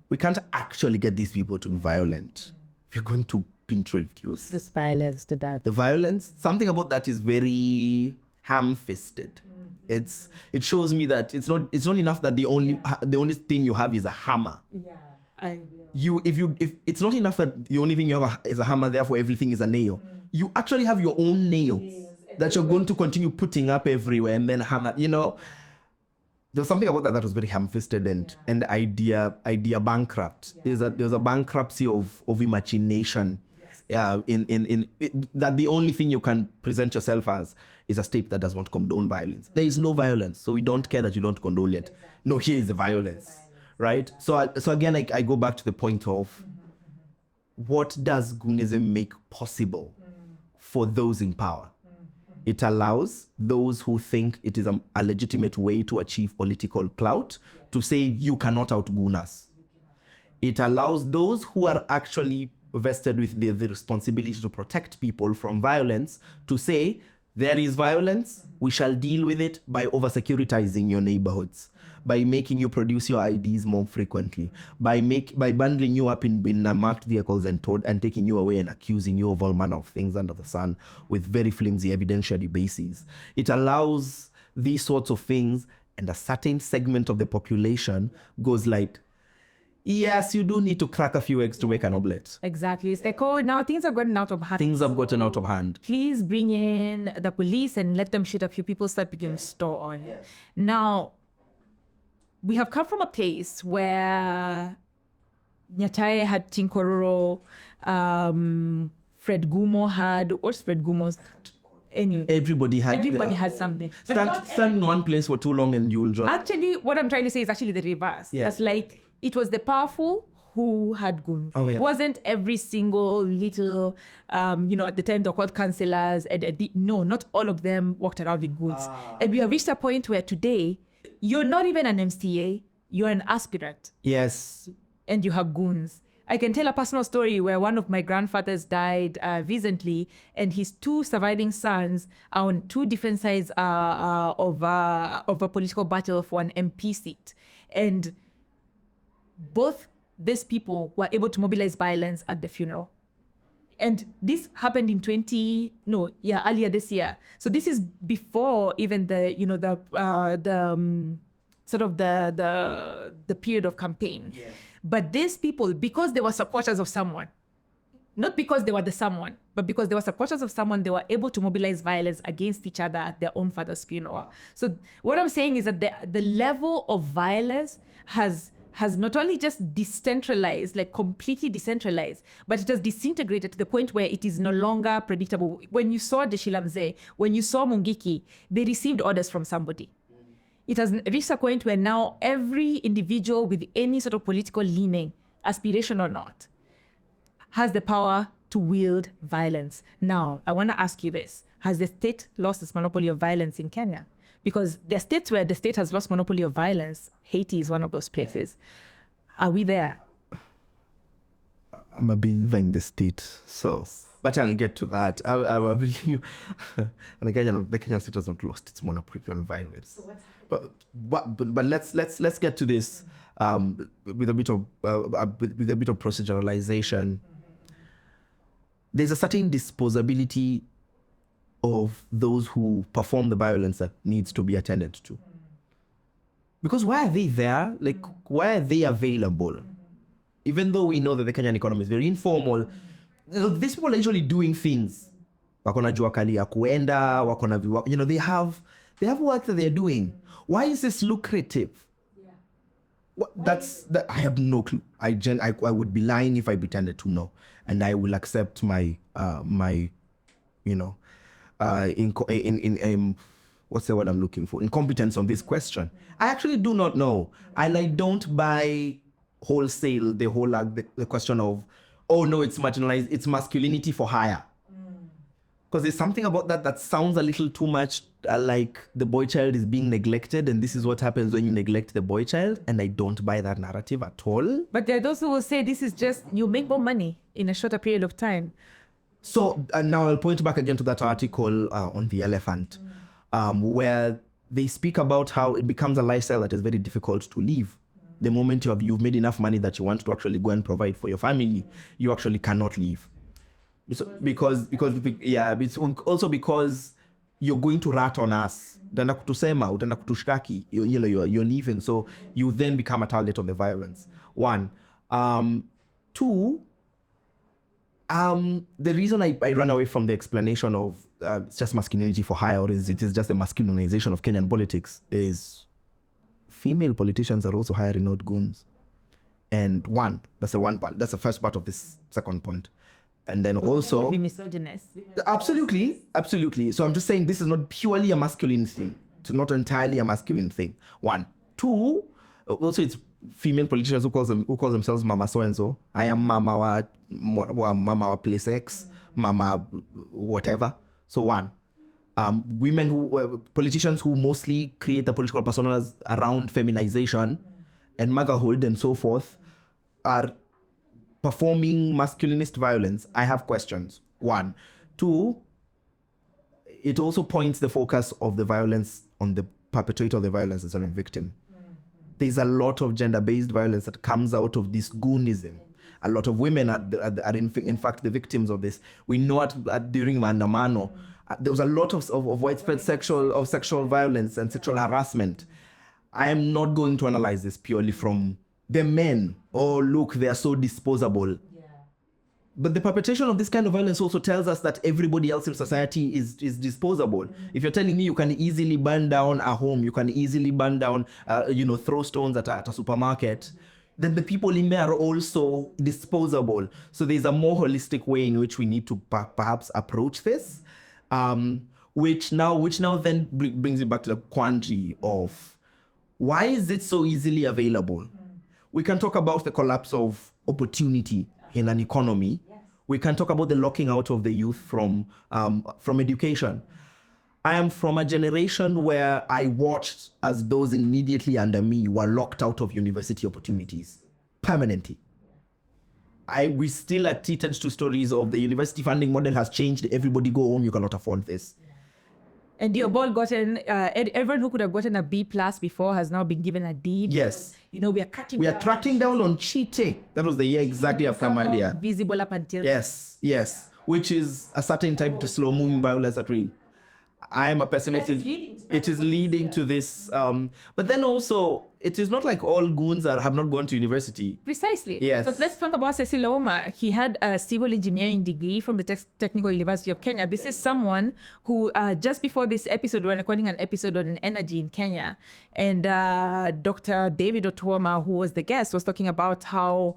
Speaker 1: We can't actually get these people to be violent. We're going to introduce
Speaker 2: this violence to that.
Speaker 1: The violence, something about that is very ham-fisted. It shows me that it's not enough that the only thing you have is a hammer. If it's not enough that the only thing you have is a hammer, therefore everything is a nail. You actually have your own nails that you're going to continue putting up everywhere and then hammer. You know, there's something about that was very ham-fisted and idea bankrupt. There's a bankruptcy of imagination. That the only thing you can present yourself as is a state that does not condone violence. There is no violence, so we don't care that you don't condone it. No, here is the violence, right? So again, I go back to the point of what does GOONISM make possible for those in power? It allows those who think it is a legitimate way to achieve political clout to say you cannot out-goon us. It allows those who are actually vested with the responsibility to protect people from violence to say there is violence, we shall deal with it by over-securitizing your neighborhoods, by making you produce your IDs more frequently, by bundling you up in marked vehicles and taking you away and accusing you of all manner of things under the sun with very flimsy evidentiary bases. It allows these sorts of things, and a certain segment of the population goes like, yes, you do need to crack a few eggs to make an omelette.
Speaker 2: Exactly. It's like, oh, now things have gotten out of hand.
Speaker 1: Things have gotten out of hand.
Speaker 2: Please bring in the police and let them shoot a few people so that we can store on. Now, we have come from a place where Nyatae had Tinkororo, Fred Gumo had, what's Fred Gumo's?
Speaker 1: Everybody
Speaker 2: had something.
Speaker 1: Stand in one place for too long and you'll drop.
Speaker 2: Actually, what I'm trying to say is actually the reverse. Yeah. That's like, it was the powerful who had goons.
Speaker 1: Oh, yeah.
Speaker 2: It wasn't every single little, at the time they're called councillors. No, not all of them walked around with goons. And we have reached a point where today, you're not even an MCA, you're an aspirant.
Speaker 1: Yes.
Speaker 2: And you have goons. I can tell a personal story where one of my grandfathers died recently, and his two surviving sons are on two different sides of a political battle for an MP seat. And both these people were able to mobilize violence at the funeral. And this happened earlier this year. So this is before even the period of campaign. Yeah. But these people, because they were supporters of someone, not because they were the someone, but because they were supporters of someone, they were able to mobilize violence against each other at their own father's funeral. So what I'm saying is that the level of violence has not only just decentralized, like completely decentralized, but it has disintegrated to the point where it is no longer predictable. When you saw Deshilamze, when you saw Mungiki, they received orders from somebody. It has reached a point where now every individual with any sort of political leaning, aspiration or not, has the power to wield violence. Now, I want to ask you this. Has the state lost its monopoly of violence in Kenya? Because there are states where the state has lost monopoly of violence. Haiti is one of those places. Are we there?
Speaker 1: I'm a believer in the state, so. But I'll get to that. I will believe you. And the Kenyan state has not lost its monopoly on violence. But let's get to this with a bit of proceduralization. There's a certain disposability of those who perform the violence that needs to be attended to. Because why are they there? Like, why are they available? Even though we know that the Kenyan economy is very informal, these people are usually doing things. Wakona jua kali ya kuenda, they have work that they're doing. Why is this lucrative? I have no clue. I would be lying if I pretended to know, and I will accept my what's the word I'm looking for? Incompetence on this question. I actually do not know, and I don't buy wholesale the whole the question of, oh no, it's marginalized, it's masculinity for hire. Because there's something about that sounds a little too much like the boy child is being neglected, and this is what happens when you neglect the boy child, and I don't buy that narrative at all.
Speaker 2: But there are those who will say this is just, you make more money in a shorter period of time.
Speaker 1: So now I'll point back again to that article on the elephant, where they speak about how it becomes a lifestyle that is very difficult to live. The moment you've made enough money that you want to actually go and provide for your family, you actually cannot leave. Because it's also because you're going to rat on us. Utaenda kutusema, utaenda kutushtaki, you're leaving. So you then become a target of the violence. One. Two, the reason I run away from the explanation of it's just masculinity for hire, or it is just a masculinization of Kenyan politics, is female politicians are also hiring out goons. And that's the first part of this second point. And then also...
Speaker 2: Be misogynist.
Speaker 1: Absolutely. So I'm just saying this is not purely a masculine thing. It's not entirely a masculine thing. One. Two, also it's female politicians who call themselves Mama so-and-so. I am Mama wa place X, Mama whatever. So one. Politicians who mostly create the political personas around feminization and motherhood and so forth are performing masculinist violence. I have questions. One. Two, it also points the focus of the violence on the perpetrator of the violence as a victim. There's a lot of gender-based violence that comes out of this goonism. A lot of women are in fact the victims of this. We know during Maandamano, there was a lot of widespread sexual violence and sexual harassment. I am not going to analyze this purely from the men. Oh, look, they are so disposable. Yeah. But the perpetration of this kind of violence also tells us that everybody else in society is disposable. If you're telling me you can easily burn down a home, you can easily burn down, throw stones at a supermarket, then the people in there are also disposable. So there's a more holistic way in which we need to perhaps approach this, which now then brings it back to the quandary of why is it so easily available? We can talk about the collapse of opportunity in an economy. Yes. We can talk about the locking out of the youth from education. I am from a generation where I watched as those immediately under me were locked out of university opportunities permanently. We still are treated to stories of the university funding model has changed. Everybody go home, you cannot afford this.
Speaker 2: And you've all gotten, everyone who could have gotten a B+ before has now been given a D.
Speaker 1: Yes.
Speaker 2: We are
Speaker 1: cracking down on cheating. That was the year exactly after Malia.
Speaker 2: Visible up until...
Speaker 1: Yes. Which is a certain type of slow-moving violence that I am a pessimist. It is leading to this. But then also, it is not like all goons have not gone to university.
Speaker 2: Precisely.
Speaker 1: Yes.
Speaker 2: So let's talk about Cecil Ouma. He had a civil engineering degree from the Technical University of Kenya. This is someone who, just before this episode, we're recording an episode on energy in Kenya. And Dr. David Otuoma, who was the guest, was talking about how,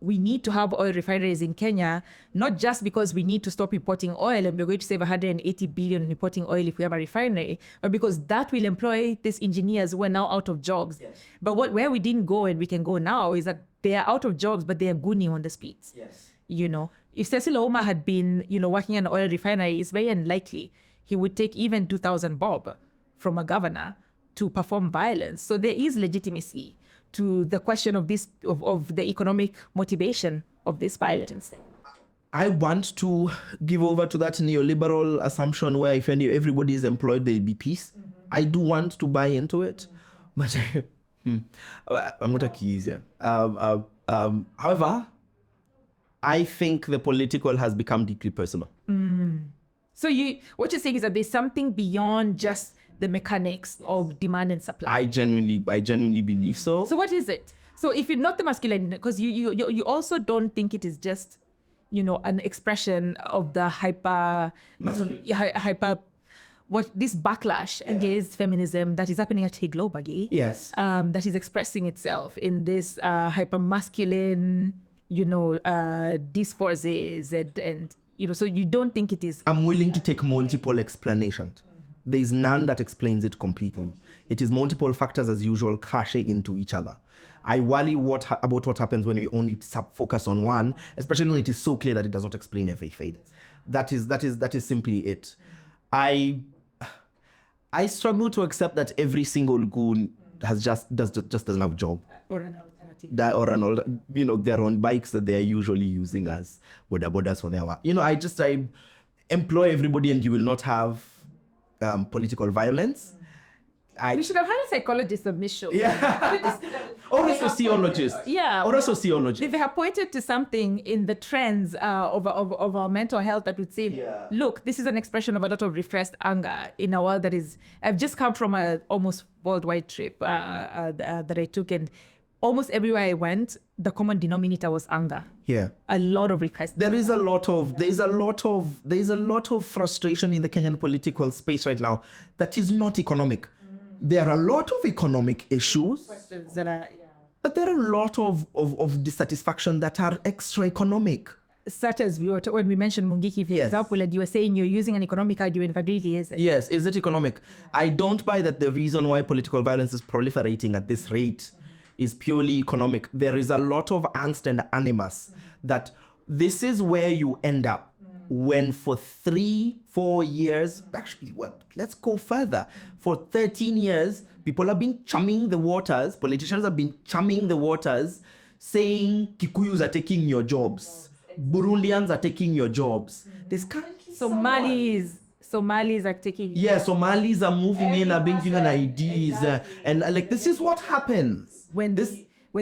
Speaker 2: we need to have oil refineries in Kenya, not just because we need to stop importing oil and we're going to save 180 billion in importing oil if we have a refinery, but because that will employ these engineers who are now out of jobs. Yes. But where we didn't go and we can go now is that they are out of jobs, but they are gooning on the streets.
Speaker 1: Yes.
Speaker 2: If Cecil Ouma had been, working in an oil refinery, it's very unlikely he would take even 2,000 bob from a governor to perform violence. So there is legitimacy to the question of this, of the economic motivation of this violence?
Speaker 1: I want to give over to that neoliberal assumption where if everybody is employed, there'll be peace. I do want to buy into it, but I'm not a key here. However, I think the political has become deeply personal.
Speaker 2: So what you're saying is that there's something beyond just the mechanics of demand and supply.
Speaker 1: I genuinely believe so.
Speaker 2: So what is it? So if you're not the masculine, because you also don't think it is just, an expression of the hyper this backlash against feminism that is happening at globally.
Speaker 1: Yes.
Speaker 2: That is expressing itself in this hyper masculine, discourses and so you don't think it is.
Speaker 1: I'm willing to take multiple explanations. There is none that explains it completely. It is multiple factors as usual crashing into each other. I worry about what happens when we only focus on one, especially when it is so clear that it does not explain everything. That is simply it. I struggle to accept that every single goon doesn't have a job.
Speaker 2: Or an alternative.
Speaker 1: Their own bikes that they're usually using as bodas for their work. I employ everybody and you will not have political violence.
Speaker 2: We should have had a psychologist on this show.
Speaker 1: Yeah. Or a sociologist.
Speaker 2: Yeah.
Speaker 1: Or a sociologist.
Speaker 2: They have pointed to something in the trends of our mental health that would say, look, this is an expression of a lot of repressed anger in a world that is... I've just come from a almost worldwide trip that I took, and almost everywhere I went, the common denominator was anger.
Speaker 1: Yeah.
Speaker 2: A lot of repressed.
Speaker 1: There's a lot of frustration in the Kenyan political space right now that is not economic. There are a lot of economic issues, but there are a lot of dissatisfaction that are extra economic.
Speaker 2: Such as when we mentioned Mungiki, for example, and you were saying you're using an economic argument, but really is it?
Speaker 1: Yes, is it economic? I don't buy that the reason why political violence is proliferating at this rate is purely economic. There is a lot of angst and animus that this is where you end up when for 3-4 years, actually, let's go further. For 13 years, people have been chumming the waters, politicians have been chumming the waters, saying Kikuyus are taking your jobs, Burundians are taking your jobs. There's currently
Speaker 2: Somalis are taking...
Speaker 1: Yeah, Somalis are moving in, are being given IDs. And this is what happens.
Speaker 2: When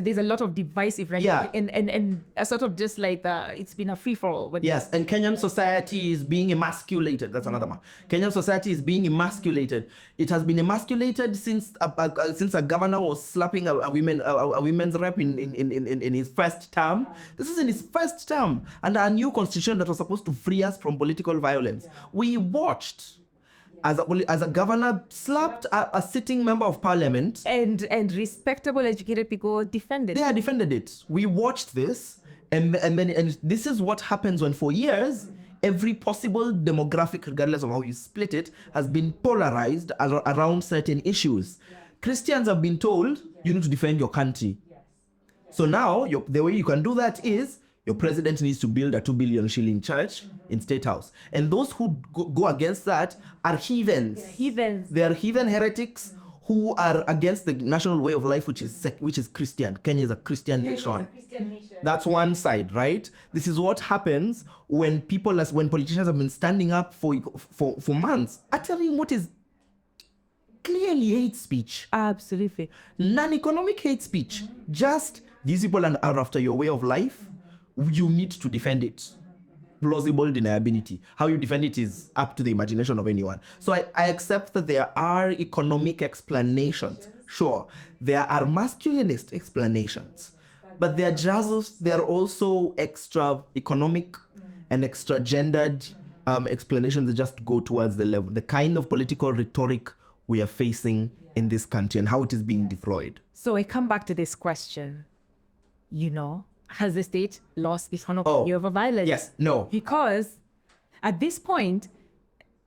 Speaker 2: there's a lot of divisive rhetoric and a sort of just like it's been a free-for-all.
Speaker 1: Yes, and Kenyan society is being emasculated. That's another one. Kenyan society is being emasculated. It has been emasculated since a governor was slapping a women's rep in his first term. This is in his first term. And a new constitution that was supposed to free us from political violence. We watched as a governor slapped a sitting member of parliament.
Speaker 2: And respectable, educated people defended it.
Speaker 1: They defended it. We watched this, and this is what happens when for years, every possible demographic, regardless of how you split it, has been polarized around certain issues. Christians have been told, you need to defend your country. So now, the way you can do that is, your president needs to build a 2 billion shilling church in State House. And those who go against that are heathens. They are heathen heretics who are against the national way of life, which is Christian. Kenya is a Christian nation. That's one side, right? This is what happens when politicians have been standing up for months, uttering what is clearly hate speech.
Speaker 2: Absolutely.
Speaker 1: Non-economic hate speech. Just these people are after your way of life. You need to defend it. Plausible deniability. How you defend it is up to the imagination of anyone. So I accept that there are economic explanations. Sure, there are masculinist explanations, but they're also extra economic and extra gendered explanations that just go towards the kind of political rhetoric we are facing in this country and how it is being deployed.
Speaker 2: So I come back to this question, has the state lost its honor over violence?
Speaker 1: Yes, no.
Speaker 2: Because at this point,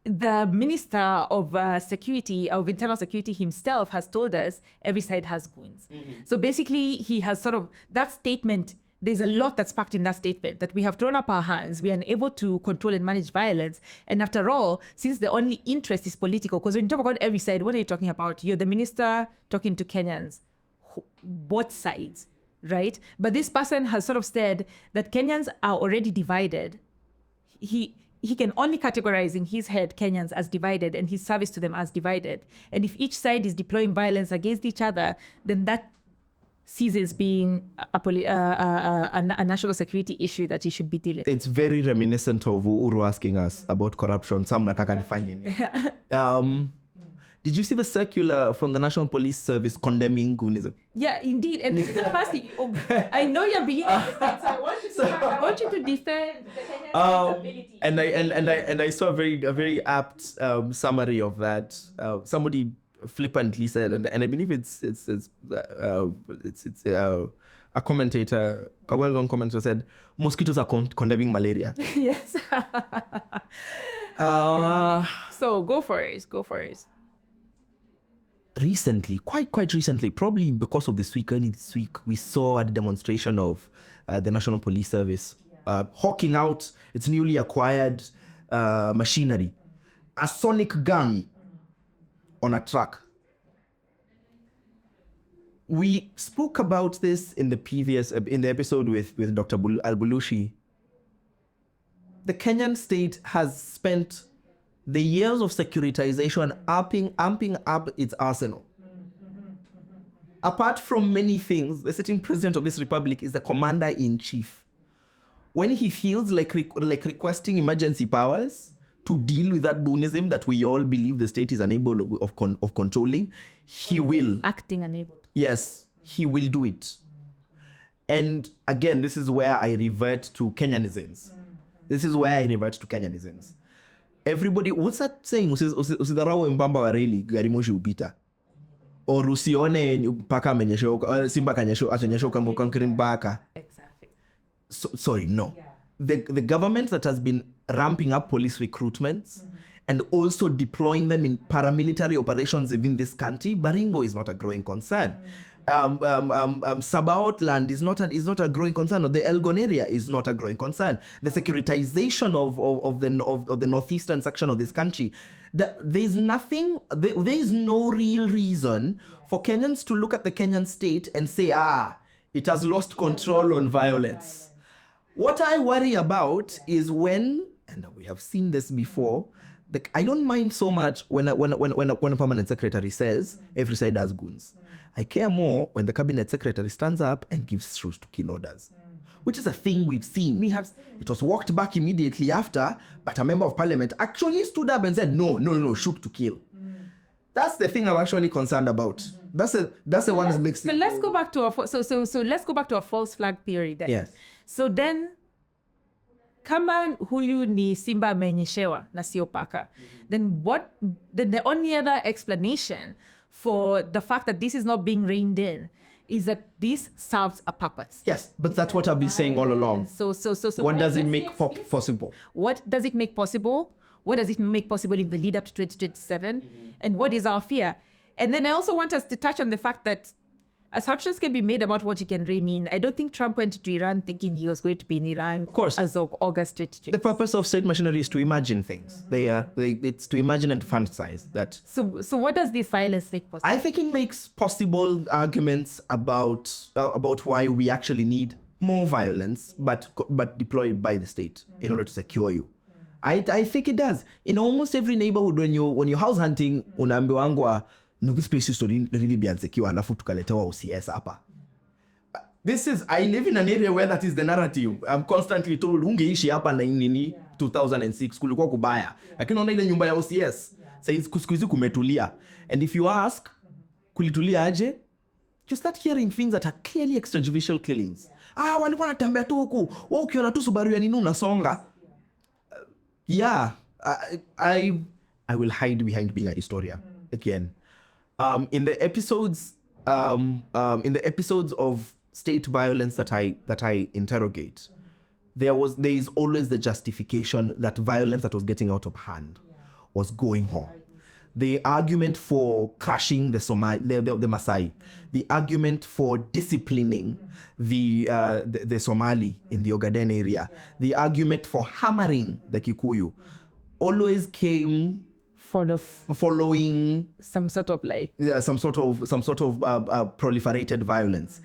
Speaker 2: the Minister of Internal Security himself has told us every side has goons. So basically, he has that statement, there's a lot that's packed in that statement, that we have thrown up our hands, we are unable to control and manage violence. And after all, since the only interest is political, because when you talk about every side, what are you talking about? You're the minister talking to Kenyans, both sides. right? But this person has sort of said that Kenyans are already divided. He can only categorize in his head Kenyans as divided and his service to them as divided. And if each side is deploying violence against each other, then that ceases being a national security issue that he should be dealing with.
Speaker 1: It's very reminiscent of Uhuru asking us about corruption. Some nataka nifanye. Did you see the circular from the National Police Service condemning GOONISM?
Speaker 2: Yeah, indeed. And this is the first thing. I know you're being so I want you to defend the Kenyan ability.
Speaker 1: And I saw a very apt summary of that. Somebody flippantly said, and I believe it's a commentator, a well-known commentator said, mosquitoes are condemning malaria.
Speaker 2: Yes. So go for it.
Speaker 1: Recently, quite recently, probably because of this week, early this week, we saw a demonstration of the National Police Service hawking out its newly acquired machinery, a sonic gun on a truck. We spoke about this in the episode with Dr. Al-Bulushi. The Kenyan state has spent the years of securitization amping up its arsenal. Apart from many things, the sitting president of this republic is the commander-in-chief. When he feels like requesting emergency powers to deal with that GOONISM that we all believe the state is unable of controlling, he will.
Speaker 2: Acting unable.
Speaker 1: Yes, he will do it. And again, this is where I revert to Kenyanisms. Everybody, what's that saying? Usidharau mbamba wa reli, gari moshi upita. Or usione paka amenyeshoka, simba kanyeshoka mkonkrin baka.
Speaker 2: Exactly.
Speaker 1: Sorry, no. Yeah. The government that has been ramping up police recruitments and also deploying them in paramilitary operations within this country, Baringo is not a growing concern. Sabaot land is not a growing concern, or the Elgon area is not a growing concern. The securitization of the northeastern section of this country, there is no real reason for Kenyans to look at the Kenyan state and say, it has lost control on violence. What I worry about is when, and we have seen this before, I don't mind so much when a permanent secretary says every side has goons. I care more when the cabinet secretary stands up and gives shoot to kill orders, which is a thing we've seen. It was walked back immediately after, but a member of parliament actually stood up and said, no, shoot to kill. That's the thing I'm actually concerned about. That's the one that makes.
Speaker 2: So let's go back to let's go back to a false flag theory then.
Speaker 1: Yes.
Speaker 2: So then, kama huyu ni simba amenyeshewa na sio paka, then the only other explanation for the fact that this is not being reined in is that this serves a purpose.
Speaker 1: Yes, but that's what I've been saying all along.
Speaker 2: So
Speaker 1: what does it make possible?
Speaker 2: What does it make possible? What does it make possible in the lead up to 2027? And what is our fear? And then I also want us to touch on the fact that assumptions can be made about what you can rein in. I don't think Trump went to Iran thinking he was going to be in Iran,
Speaker 1: of course,
Speaker 2: as of August 2020.
Speaker 1: The purpose of state machinery is to imagine things. It's to imagine and fantasize that.
Speaker 2: So what does this violence make possible?
Speaker 1: I think it makes possible arguments about why we actually need more violence, but deployed by the state in order to secure you. I think it does. In almost every neighborhood, when you're house hunting, unaambiwangwa this place used to really be insecure, alafu tukaletewa OCS hapa. I live in an area where that is the narrative. I'm constantly told, ungeishi hapa na nini 2006 kulikuwa kubaya. Lakini unaona ile nyumba ya OCS, says siku hizi kumetulia. And if you ask, kulitulia aje? You start hearing things that are clearly extrajudicial killings. Walikuwa wanatembea tu huku, wewe ukiona tu Subaru ya nini unasonga. Yeah, I will hide behind being a historian again. In the episodes of state violence that I interrogate, there is always the justification that violence that was getting out of hand was going on. The argument for crushing the Maasai, the argument for disciplining the Somali in the Ogaden area, the argument for hammering the Kikuyu, always came following
Speaker 2: some sort of
Speaker 1: proliferated violence.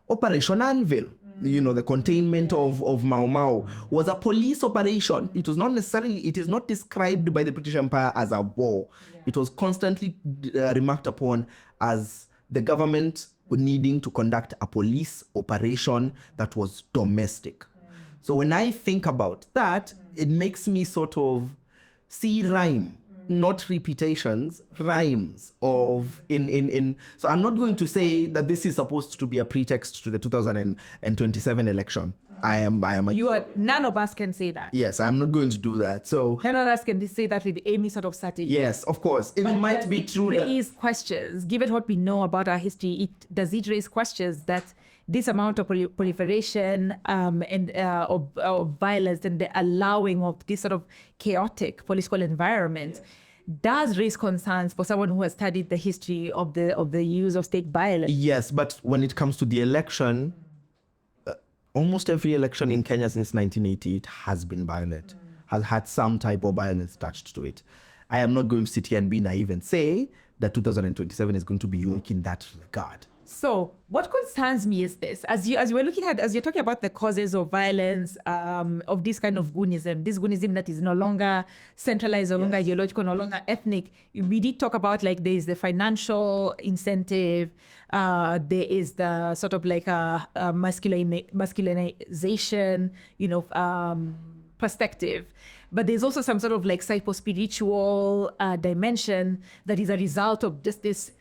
Speaker 1: Operation Anvil, the containment of Mau Mau, was a police operation. It was not necessarily, it is not described by the British Empire as a war. It was constantly remarked upon as the government needing to conduct a police operation that was domestic. So when I think about that, it makes me sort of see rhyme, not repetitions, rhymes of so I'm not going to say that this is supposed to be a pretext to the 2027 election.
Speaker 2: None of us can say that.
Speaker 1: Yes, I'm not going to do that. So
Speaker 2: none of us can say that with any sort of certainty.
Speaker 1: Yes, of course. It might be true.
Speaker 2: It raise questions. Given what we know about our history, does it raise questions that this amount of proliferation of violence and the allowing of this sort of chaotic political environment does raise concerns for someone who has studied the history of the use of state violence?
Speaker 1: Yes, but when it comes to the election, almost every election in Kenya since 1988 has been violent, has had some type of violence attached to it. I am not going to sit here and be naive and say that 2027 is going to be unique in that regard.
Speaker 2: So what concerns me is this: as you're talking about the causes of violence, of this kind of goonism, this goonism that is no longer centralized, no longer ideological, no longer ethnic. We did talk about, like, there is the financial incentive, there is the sort of like masculinization, perspective. But there's also some sort of like psycho-spiritual dimension that is a result of just this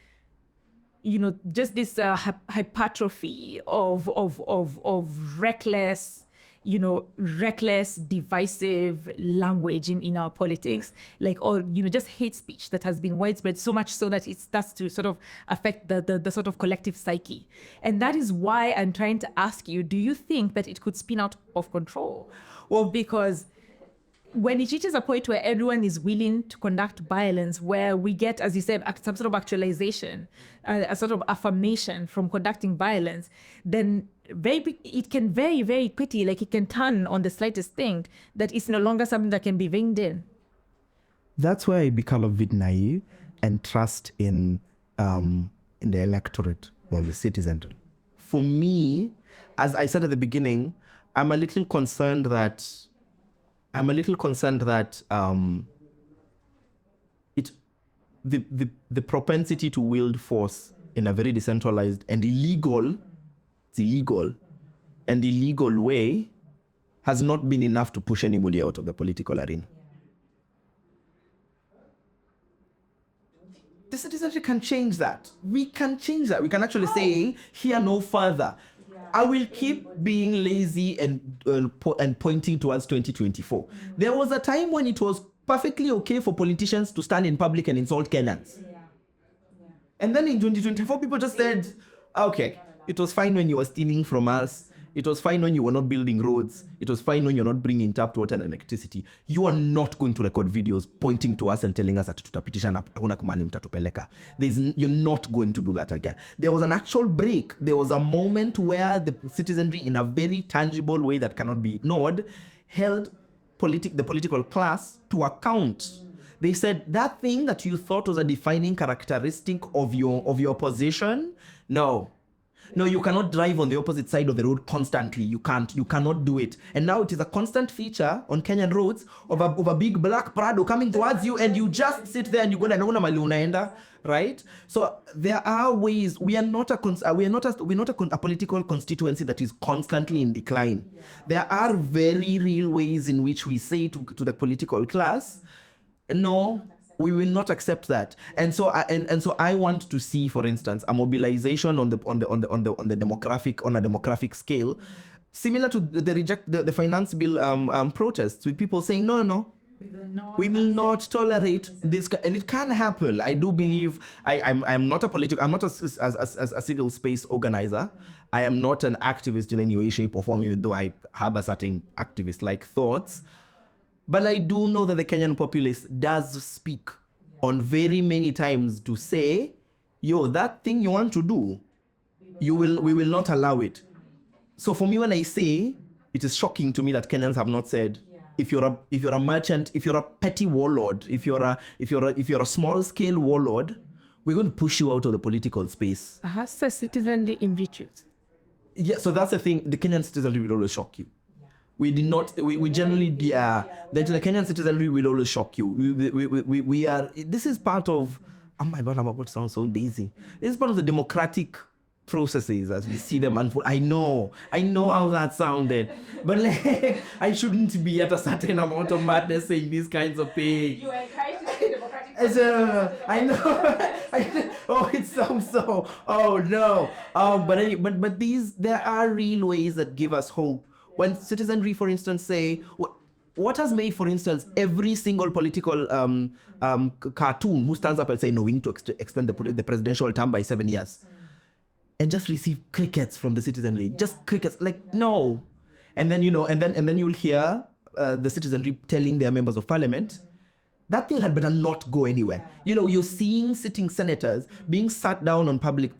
Speaker 2: hypertrophy of reckless, divisive language in our politics, just hate speech that has been widespread, so much so that it starts to sort of affect the sort of collective psyche. And that is why I'm trying to ask you, do you think that it could spin out of control? Well, because when it reaches a point where everyone is willing to conduct violence, where we get, as you said, some sort of actualization, a sort of affirmation from conducting violence, then it can very, very quickly, it can turn on the slightest thing that is no longer something that can be reined in.
Speaker 1: That's where I become a bit naive and trust in the electorate or the citizenry. For me, as I said at the beginning, I'm a little concerned that the propensity to wield force in a very decentralized and illegal way has not been enough to push anybody out of the political arena. The citizenry can change that. We can change that. We can actually say, here no further. I will keep being lazy and pointing towards 2024. There was a time when it was perfectly okay for politicians to stand in public and insult Kenyans. And then in 2024, people just said, okay, it was fine when you were stealing from us. It was fine when you were not building roads. It was fine when you're not bringing tapped water and electricity. You are not going to record videos pointing to us and telling us that tutapitisha na hakuna kumani mtatupeleka. You're not going to do that again. There was an actual break. There was a moment where the citizenry, in a very tangible way that cannot be ignored, held the political class to account. They said, that thing that you thought was a defining characteristic of your position, no, you cannot drive on the opposite side of the road constantly. You cannot do it. And now it is a constant feature on Kenyan roads of a big black Prado coming towards you, and you just sit there and you go naona mali unaenda, right? So there are ways. We are not a political constituency that is constantly in decline. There are very real ways in which we say to the political class, no, we will not accept that. And so I want to see, for instance, a mobilization on a demographic scale, similar to the finance bill protests, with people saying no, we will not tolerate this, and it can happen. I do believe I'm not a civil space organizer. I am not an activist in any way, shape, or form, even though I have a certain activist-like thoughts. But I do know that the Kenyan populace does speak on very many times to say, that thing you want to do, we will not allow it. So for me, when I say, it is shocking to me that Kenyans have not said, if you're a merchant, if you're a petty warlord, if you're a small scale warlord, we're going to push you out of the political space.
Speaker 2: Has the citizenry in virtues?
Speaker 1: Yeah, so that's the thing. The Kenyan citizenry will always shock you. We did not. We generally, the Kenyan citizenry will always shock you. We are. This is part of. Oh my God, I'm about to sound so lazy. This is part of the democratic processes as we see them unfold. I know how that sounded, but like, I shouldn't be at a certain amount of madness saying these kinds of things.
Speaker 2: You are encouraged to say democratic.
Speaker 1: I know. Oh, it sounds so. Oh no. But there are real ways that give us hope. When citizenry, for instance, say what has made, for instance, every single political cartoon who stands up and say, no, we need to extend the presidential term by 7 years, and just receive crickets from the citizenry, just crickets, like no, and then and then you'll hear the citizenry telling their members of parliament that thing had better not go anywhere. You're seeing sitting senators being sat down on public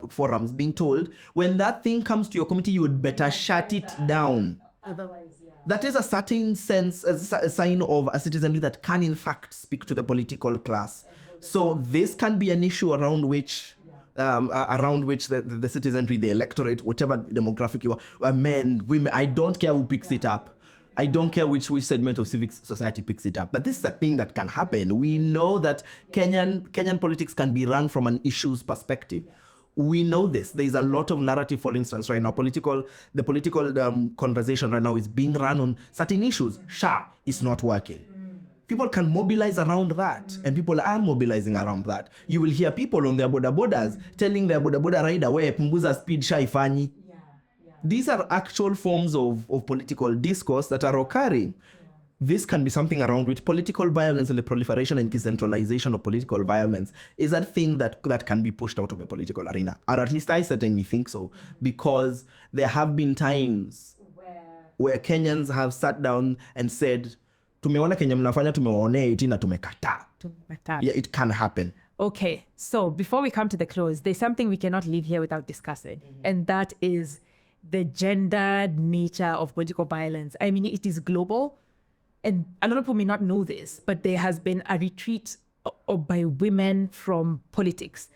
Speaker 1: forums, being told, when that thing comes to your committee, you would better shut it down.
Speaker 2: Otherwise, yeah.
Speaker 1: That is a certain sense, a sign of a citizenry that can in fact speak to the political class. So this can be an issue around which the citizenry, the electorate, whatever demographic you are, men, women, I don't care who picks it up. I don't care which segment of civic society picks it up. But this is a thing that can happen. We know that Kenyan politics can be run from an issues perspective. We know this. There is a lot of narrative, for instance, right now. The political conversation right now is being run on certain issues. It's not working. People can mobilize around that, and people are mobilizing around that. You will hear people on their bodabodas telling their bodaboda rider, "Where punguza speed shaifanyi." These are actual forms of political discourse that are occurring. This can be something around which political violence and the proliferation and decentralization of political violence is a thing that can be pushed out of the political arena. Or at least I certainly think so, because there have been times where Kenyans have sat down and said, tumeona Kenya mnafanya, tumewaonea iti na tumekataa. Yeah, it can happen.
Speaker 2: Okay, so before we come to the close, there's something we cannot leave here without discussing, and that is the gendered nature of political violence. I mean, it is global, and a lot of people may not know this, but there has been a retreat by women from politics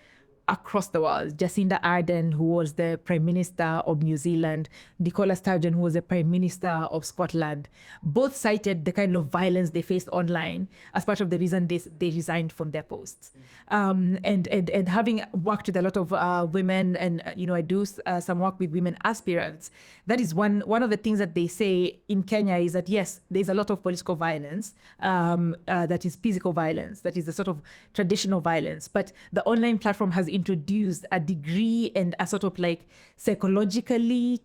Speaker 2: across the world. Jacinda Ardern, who was the Prime Minister of New Zealand, Nicola Sturgeon, who was the Prime Minister of Scotland, both cited the kind of violence they faced online as part of the reason they resigned from their posts. And having worked with a lot of women, and I do some work with women aspirants, that is one of the things that they say in Kenya is that yes, there's a lot of political violence, that is physical violence, that is the sort of traditional violence, but the online platform has introduced a degree and a sort of like psychologically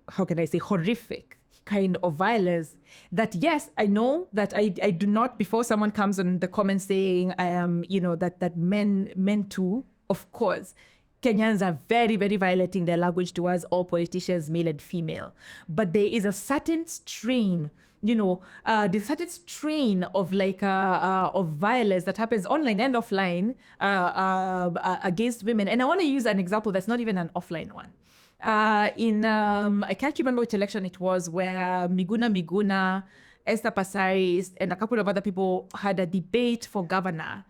Speaker 2: how can I say, horrific kind of violence that, yes, I know that I do not, before someone comes on the comments saying, that men too, of course, Kenyans are very, very violent in their language towards all politicians, male and female. But there is a certain strain, the certain strain of of violence that happens online and offline against women. And I want to use an example that's not even an offline one. I can't remember which election it was, where Miguna, Esther Passaris, and a couple of other people had a debate for governor.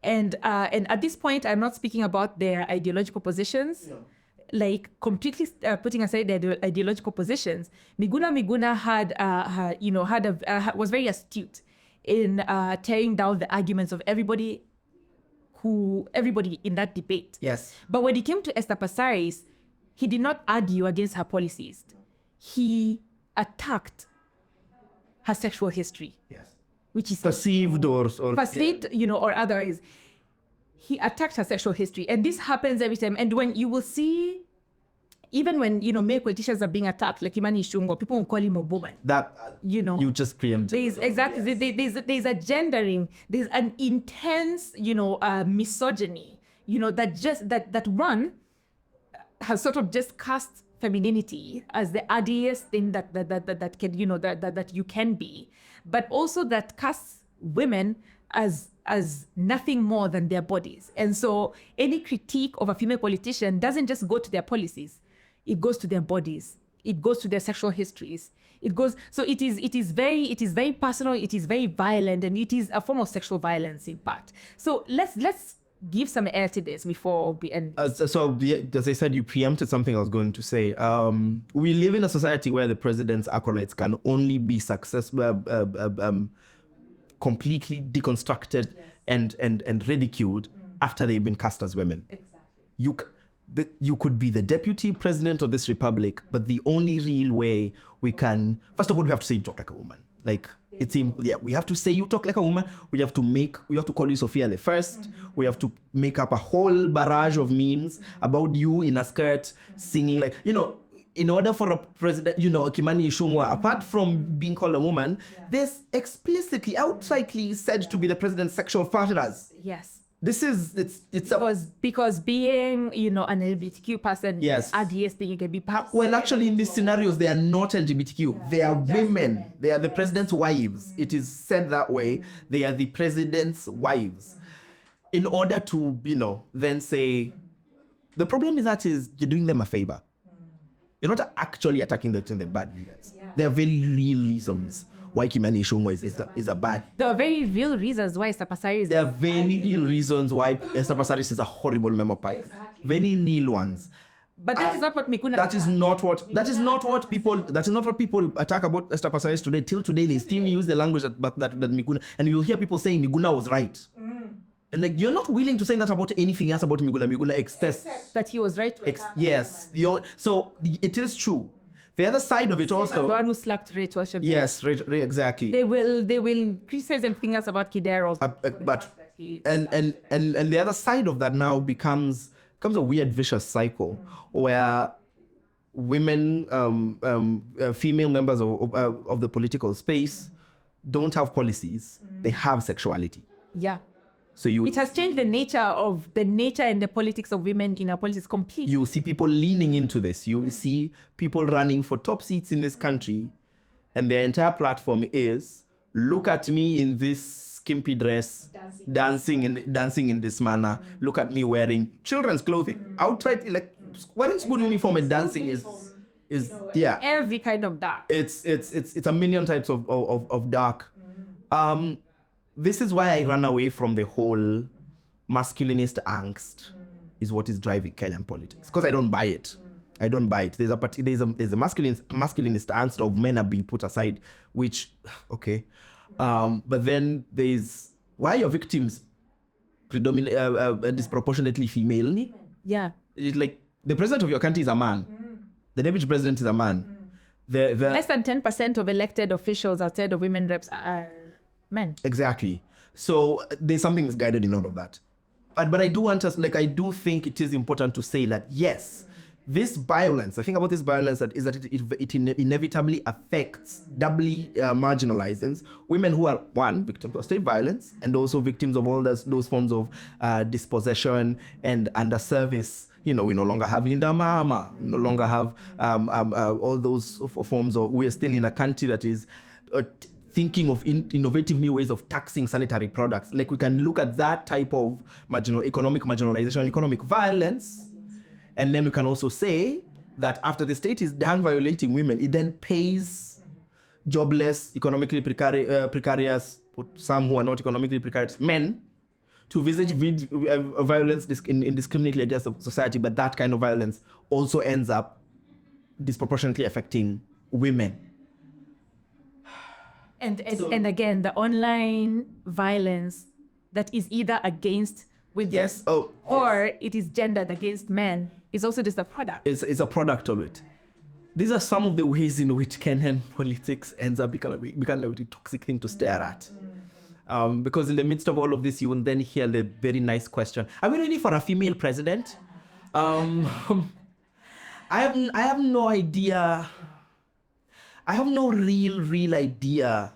Speaker 2: And at this point, I'm not speaking about their ideological positions. No. Like completely putting aside their ideological positions, Miguna was very astute in tearing down the arguments of everybody in that debate.
Speaker 1: Yes.
Speaker 2: But when it came to Esther Passaris, he did not argue against her policies. He attacked her sexual history.
Speaker 1: Yes.
Speaker 2: Which is
Speaker 1: perceived or
Speaker 2: or otherwise. He attacked her sexual history. And this happens every time. And when you will see, even when, male politicians are being attacked, like Imani Ichung'wah, people will call him a woman.
Speaker 1: That, you just preempted.
Speaker 2: There's a gendering, there's an intense, misogyny, that one has sort of just cast femininity as the ugliest thing that can, that you can be, but also that casts women as nothing more than their bodies. And so any critique of a female politician doesn't just go to their policies, it goes to their bodies, it goes to their sexual histories, so it is very personal, it is very violent, and it is a form of sexual violence in part. So let's give some air to this before we end.
Speaker 1: As I said, you preempted something I was going to say. We live in a society where the president's acolytes can only be successful, completely deconstructed and ridiculed after they've been cast as women. Exactly. You could be the deputy president of this republic, but the only real way we can, first of all, we have to say you talk like a woman. Like, we have to say you talk like a woman. We have to call you Sophia the First. We have to make up a whole barrage of memes about you in a skirt singing, like, in order for a president, Kimani Ichung'wah, apart from being called a woman, there's explicitly, outrightly said to be the president's sexual partners.
Speaker 2: Yes.
Speaker 1: This is,
Speaker 2: because being, an LGBTQ person,
Speaker 1: yes,
Speaker 2: adheres thing, you can be part.
Speaker 1: Well, actually, in these scenarios, they are not LGBTQ. They are women. They are the president's wives. It is said that way. They are the president's wives. In order to, then say, the problem is that you're doing them a favor. You're not actually attacking the bad leaders. Yeah. There are very real reasons why Kimani Ichung'wah is a bad.
Speaker 2: There are very real reasons why Esther Passaris.
Speaker 1: There are very real reasons why Esther Passaris is a horrible memo pipe. Exactly. Very real ones.
Speaker 2: But that is not what Mikuna.
Speaker 1: That is not what people attack about Esther Passaris today. Till today, they still use the language that Mikuna, and you'll hear people saying Miguna was right. And like, you're not willing to say that about anything else about Miguna except
Speaker 2: that he was right.
Speaker 1: Yes. So it is true. The other side of it also.
Speaker 2: The one who slapped Rachel.
Speaker 1: Yes, exactly.
Speaker 2: They will criticize and fingers about Kidero.
Speaker 1: And the other side of that now becomes a weird vicious cycle where women, female members of the political space don't have policies. They have sexuality.
Speaker 2: Yeah.
Speaker 1: So
Speaker 2: it has changed the nature and the politics of women in our politics completely.
Speaker 1: You see people leaning into this. You will see people running for top seats in this country, and their entire platform is, look at me in this skimpy dress, dancing in this manner. Look at me wearing children's clothing. Outright, like, wearing school uniform and dancing is
Speaker 2: every kind of dark.
Speaker 1: It's a million types of dark. This is why I run away from the whole masculinist angst is what is driving Kenyan politics, because I don't buy it. There's a masculinist angst of men are being put aside, which, okay. But then there's, why are your victims disproportionately female?
Speaker 2: Yeah.
Speaker 1: It's like, the president of your country is a man. The deputy president is a man.
Speaker 2: Less than 10% of elected officials outside of women reps are men.
Speaker 1: Exactly. So there's something misguided in all of that. But I do think it is important to say that, yes, this violence, the thing about this violence is that it inevitably affects doubly marginalized women who are, one, victims of state violence, and also victims of all those forms of dispossession and underservice. We no longer have Linda Mama, no longer have all those forms of, we're still in a country that is thinking of innovative new ways of taxing sanitary products. Like, we can look at that type of economic marginalization, economic violence, and then we can also say that after the state is done violating women, it then pays jobless, economically precarious, some who are not economically precarious men to visit violence indiscriminately against society, but that kind of violence also ends up disproportionately affecting women.
Speaker 2: And again, the online violence that is either against women or it is gendered against men is also just a product.
Speaker 1: It's a product of it. These are some of the ways in which Kenyan politics ends up becoming a toxic thing to stare at. Because in the midst of all of this, you will then hear the very nice question, are we ready for a female president? I have no idea. I have no real idea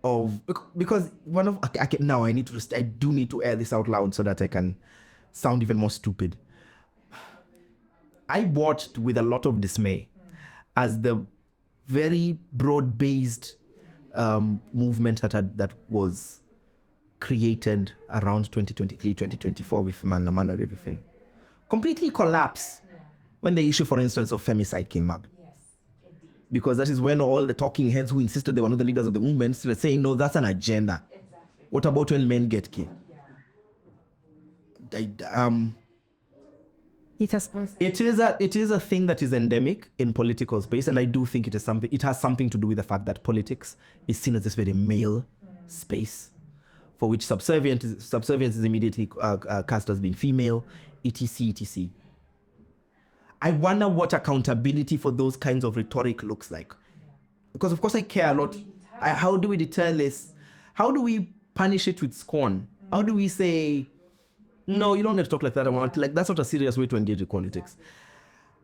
Speaker 1: of, because I do need to air this out loud so that I can sound even more stupid. I watched with a lot of dismay as the very broad-based movement that was created around 2023, 2024 with Mandamano and everything completely collapsed when the issue, for instance, of femicide came up. Because that is when all the talking heads who insisted they were not the leaders of the movement were saying, no, that's an agenda. Exactly. What about when men get killed?
Speaker 2: It has.
Speaker 1: It is a thing that is endemic in political space, and I do think it has something to do with the fact that politics is seen as this very male space, for which subservience is immediately cast as being female, etc, etc. I wonder what accountability for those kinds of rhetoric looks like, because of course I care a lot. How do we deter this? How do we punish it with scorn? How do we say, no, you don't need to talk like that? That's not a serious way to engage in politics.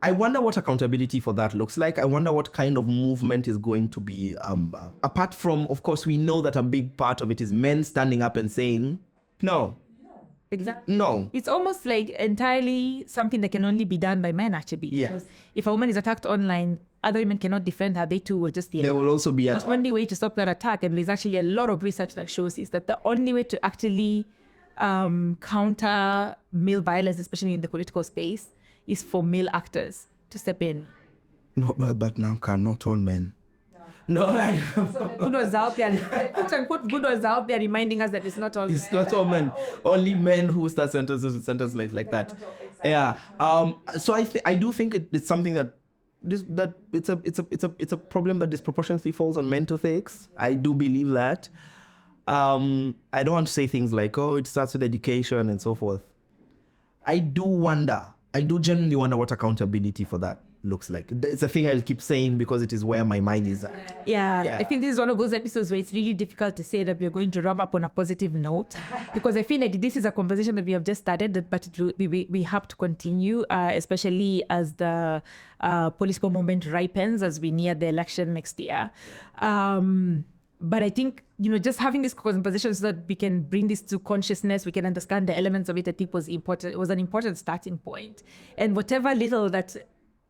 Speaker 1: I wonder what accountability for that looks like. I wonder what kind of movement is going to be, apart from, of course, we know that a big part of it is men standing up and saying, no.
Speaker 2: Exactly.
Speaker 1: No.
Speaker 2: It's almost like entirely something that can only be done by men, actually.
Speaker 1: Yeah.
Speaker 2: Because if a woman is attacked online, other women cannot defend her. They too will just...
Speaker 1: There will also be
Speaker 2: the only way to stop that attack, and there's actually a lot of research that shows, is that the only way to actually counter male violence, especially in the political space, is for male actors to step in.
Speaker 1: No, but now not all men. No,
Speaker 2: Good was out there, good was out there reminding us that it's not all men.
Speaker 1: It's not all men. Only men who start sentences with sentences like that. Yeah. So I do think it's something that it's a problem that disproportionately falls on men to fix. I do believe that. I don't want to say things like, oh, it starts with education and so forth. I do genuinely wonder what accountability for that looks like. It's a thing I'll keep saying because it is where my mind is at.
Speaker 2: Yeah, I think this is one of those episodes where it's really difficult to say that we're going to wrap up on a positive note, because I feel like this is a conversation that we have just started, but we have to continue, especially as the political moment ripens as we near the election next year. But I think, just having this conversation so that we can bring this to consciousness, we can understand the elements of it, I think was important. It was an important starting point. And whatever little that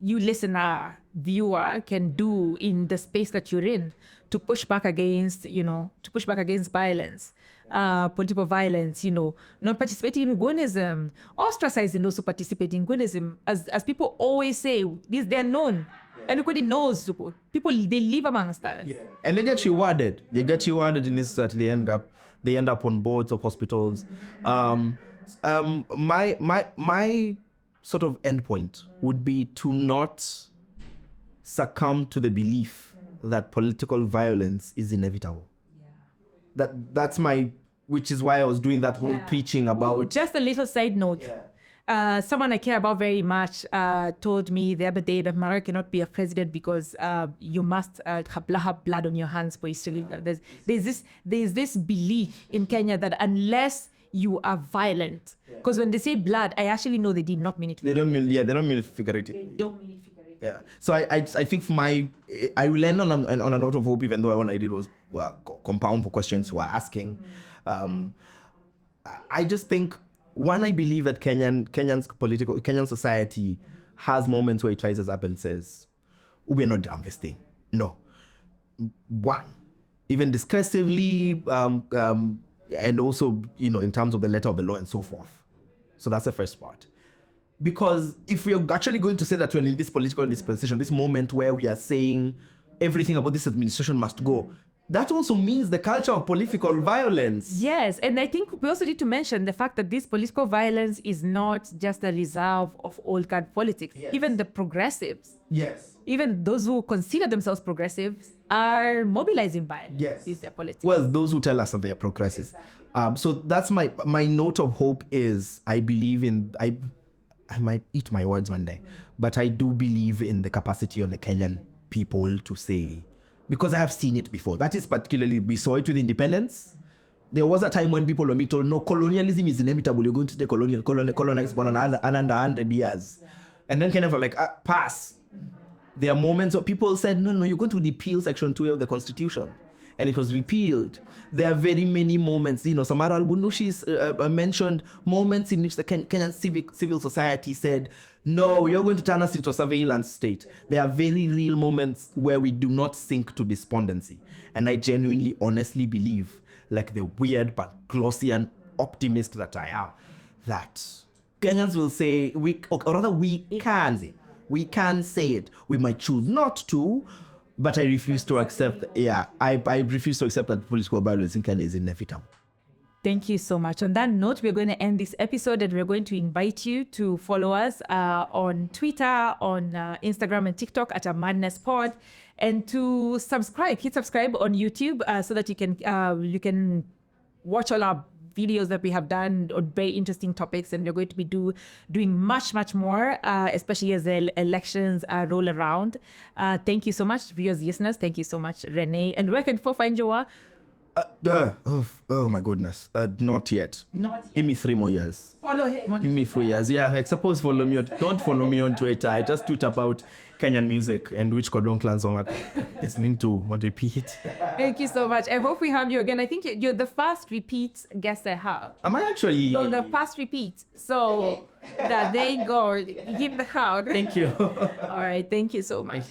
Speaker 2: you listener, viewer can do in the space that you're in to push back against, violence, political violence, not participating in GOONISM, ostracizing those who participate in GOONISM. As people always say, they're known. Everybody knows people, they live amongst us.
Speaker 1: Yeah. And they get rewarded. They get rewarded in this that they end up on boards of hospitals. My sort of endpoint would be to not succumb to the belief that political violence is inevitable. Yeah. That's which is why I was doing that whole preaching about.
Speaker 2: Just a little side note. Yeah. Someone I care about very much told me the other day that Mara cannot be a president because you must have blood on your hands for it to live. There's this belief in Kenya that unless you are violent, because when they say blood, I actually know they did not mean it.
Speaker 1: They don't mean figurative.
Speaker 2: They don't mean it figurative.
Speaker 1: Yeah. So I think I will end on a note of hope, even though what I did was compound for questions who are asking. I just think, one, I believe that Kenyan society has moments where it rises up and says, we're not down this thing. No. One, even discursively, and also, in terms of the letter of the law and so forth. So that's the first part. Because if we're actually going to say that we're in this political dispensation, this moment where we are saying everything about this administration must go, that also means the culture of political violence.
Speaker 2: Yes, and I think we also need to mention the fact that this political violence is not just a reserve of old guard politics. Yes. Even the progressives,
Speaker 1: yes,
Speaker 2: even those who consider themselves progressives, are mobilizing violence.
Speaker 1: Yes,
Speaker 2: is their politics.
Speaker 1: Well, those who tell us that they are progressives. Exactly. So that's my note of hope is I believe in I might eat my words one day, but I do believe in the capacity of the Kenyan people to say. Because I have seen it before. That is particularly, we saw it with independence. There was a time when people were told, no, colonialism is inevitable. You're going to stay colonized for another 100 years. And then kind of like, pass. There are moments where people said, no, you're going to repeal Section 2 of the Constitution. And it was repealed. There are very many moments. Samara Al-Bundushi mentioned moments in which the Kenyan civil society said, no, you're going to turn us into a surveillance state. There are very real moments where we do not sink to despondency. And I genuinely, honestly believe, like the weird but Gaussian optimist that I am, that Kenyans will say, we can say it. We might choose not to, but I refuse to accept, I refuse to accept that political violence in Kenya is inevitable.
Speaker 2: Thank you so much. On that note, we're going to end this episode and we're going to invite you to follow us on Twitter, on Instagram and TikTok at A Madness Pod, and to hit subscribe on YouTube so that you can watch all our videos that we have done on very interesting topics, and we're going to be doing much more, especially as the elections roll around. Thank you so much, viewers, listeners. Thank you so much, Rene. And where can people find you?
Speaker 1: Oh my goodness. Not yet. Give me 3 more years.
Speaker 2: Follow him.
Speaker 1: Give me 3 years. Yeah, I suppose follow me. Don't follow me on Twitter. I just tweet about Kenyan music and which Kodong clan song I'm listening to. What repeat?
Speaker 2: Thank you so much. I hope we have you again. I think you're the first repeat guest I have.
Speaker 1: Am I actually?
Speaker 2: So the first repeat. So that they go. Give the crowd.
Speaker 1: Thank you.
Speaker 2: All right. Thank you so much.